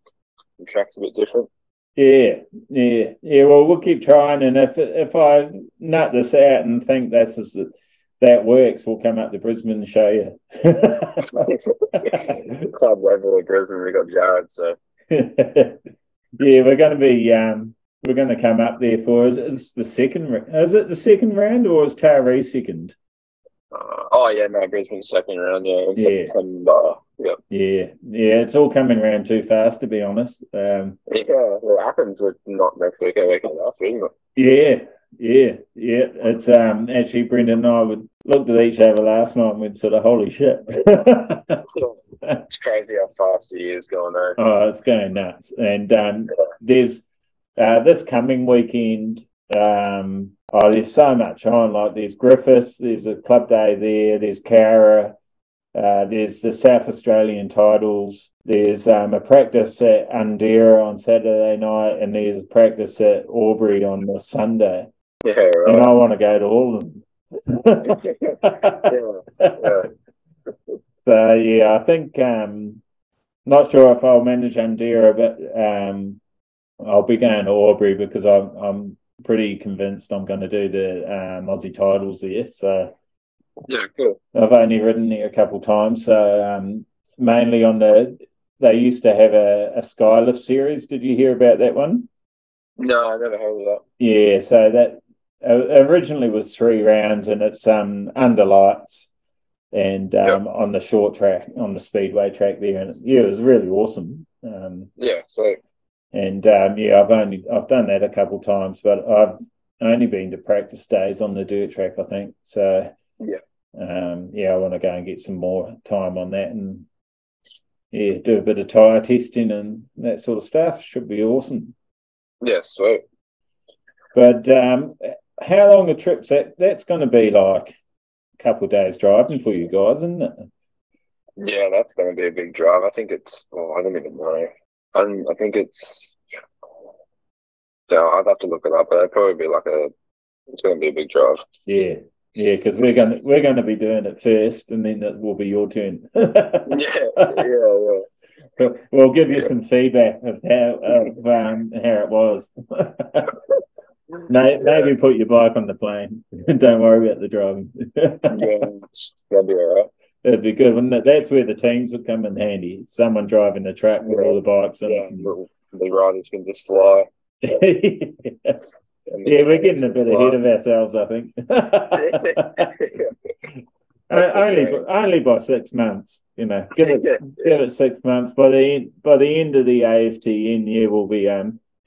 The track's a bit different. Yeah. Well, we'll keep trying, and if I nut this out and think that works, we'll come up to Brisbane and show you. Club level at Brisbane, we got Jared, so. We're going to come up there for is the second. Is it the second round or is Taree second? Brisbane's second round. It's all coming around too fast, to be honest. Athens are not next week, a week and a half, isn't it? Yeah. It's actually Brendan and I looked at each other last night and went sort of holy shit. It's crazy how fast the year's going there. Oh, it's going nuts. And there's this coming weekend. There's so much on. Like there's Griffiths, there's a club day there's Cowra, there's the South Australian titles, there's a practice at Undera on Saturday night, and there's a practice at Albury on the Sunday. Yeah, right. And I want to go to all of them. So I think not sure if I'll manage Undera, but I'll be going to Albury because I'm pretty convinced I'm going to do the Aussie titles there. So cool. I've only ridden there a couple of times. So mainly on they used to have a Skylift series. Did you hear about that one? No, I never heard of that. Yeah, so that originally was 3 rounds, and it's under lights and on the short track, on the speedway track there, and it was really awesome. Sweet. And I've done that a couple of times, but I've only been to practice days on the dirt track, I think. So I want to go and get some more time on that and do a bit of tyre testing and that sort of stuff. Should be awesome. Yeah, sweet. But how long a trip's that's going to be? Like a couple of days driving for you guys, isn't it? Yeah, that's going to be a big drive. I think it's. Oh, I don't even know. I think it's. Yeah, I'd have to look it up, but it'd probably be like a. It's going to be a big drive. Yeah, yeah, because we're gonna be doing it first, and then it will be your turn. Yeah. We'll give you some feedback of how it was. Maybe put your bike on the plane. Don't worry about the driving. Yeah, that'd be all right. That'd be good, wouldn't it? That's where the teams would come in handy. Someone driving the track with all the bikes. The riders can just fly. Yeah, we're getting a bit ahead of ourselves, I think. Only by 6 months, Give it 6 months. By the end of the AFTN, we'll be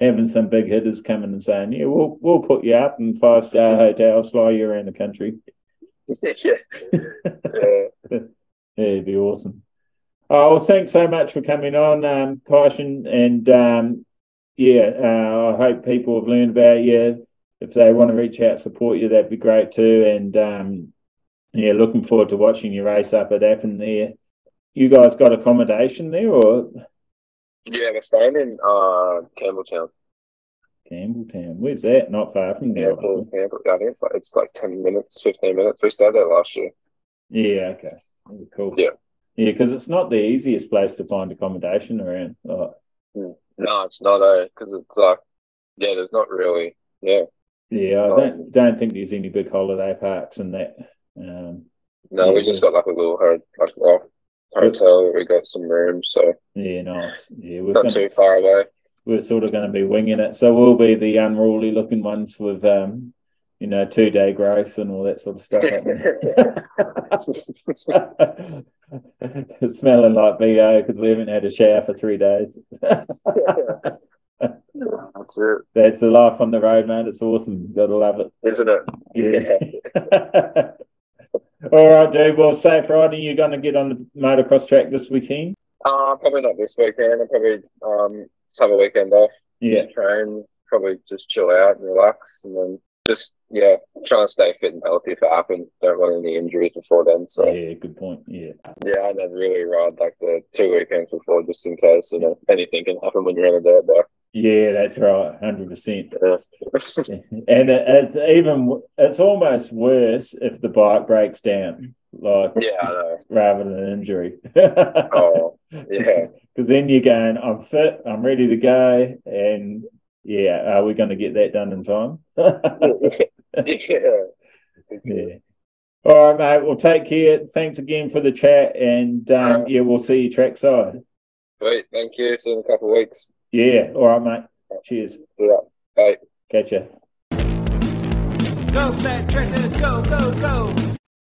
having some big hitters coming and saying, we'll put you up in 5-star hotels, fly you around the country. Yeah, it'd be awesome. Oh, well, thanks so much for coming on, Cyshan, and I hope people have learned about you. If they want to reach out, support you, that'd be great too. And looking forward to watching you race up at Appin there. You guys got accommodation there, or? Yeah, we're staying in Campbelltown. Campbelltown, where's that? Not far from there. Campbell. I think it's like 10 minutes, 15 minutes. We stayed there last year. Yeah, okay, cool. Yeah, because it's not the easiest place to find accommodation around. No, it's not, because it's like, there's not really, I don't think there's any big holiday parks in that. No, we just got like a little hotel where we got some rooms, so nice. Yeah, we're not too far away. We're sort of going to be winging it, so we'll be the unruly looking ones with 2-day growth and all that sort of stuff happening. Smelling like BO because we haven't had a shower for 3 days. That's it. That's the life on the road, mate. It's awesome. Gotta love it, isn't it? Yeah. All right, dude. Well, safe riding. You're going to get on the motocross track this weekend? Probably not this weekend. I'll probably have a weekend off. Yeah. Train, probably just chill out and relax, and then just try and stay fit and healthy if it happens. Don't want any injuries before then. So good point. Yeah, I never really ride like the 2 weekends before, just in case anything can happen when you're on a dirt bike. Yeah, that's right, 100%. And it's almost worse if the bike breaks down, I know. Rather than an injury. Oh, yeah. Because then you're going, I'm fit, I'm ready to go, and are we going to get that done in time? Yeah. All right, mate. Well, take care. Thanks again for the chat, and we'll see you trackside. Sweet. Thank you. See you in a couple of weeks. Yeah. All right, mate. Cheers. See ya. Bye. Catch ya. Go, Flat Tracker, go, go, go.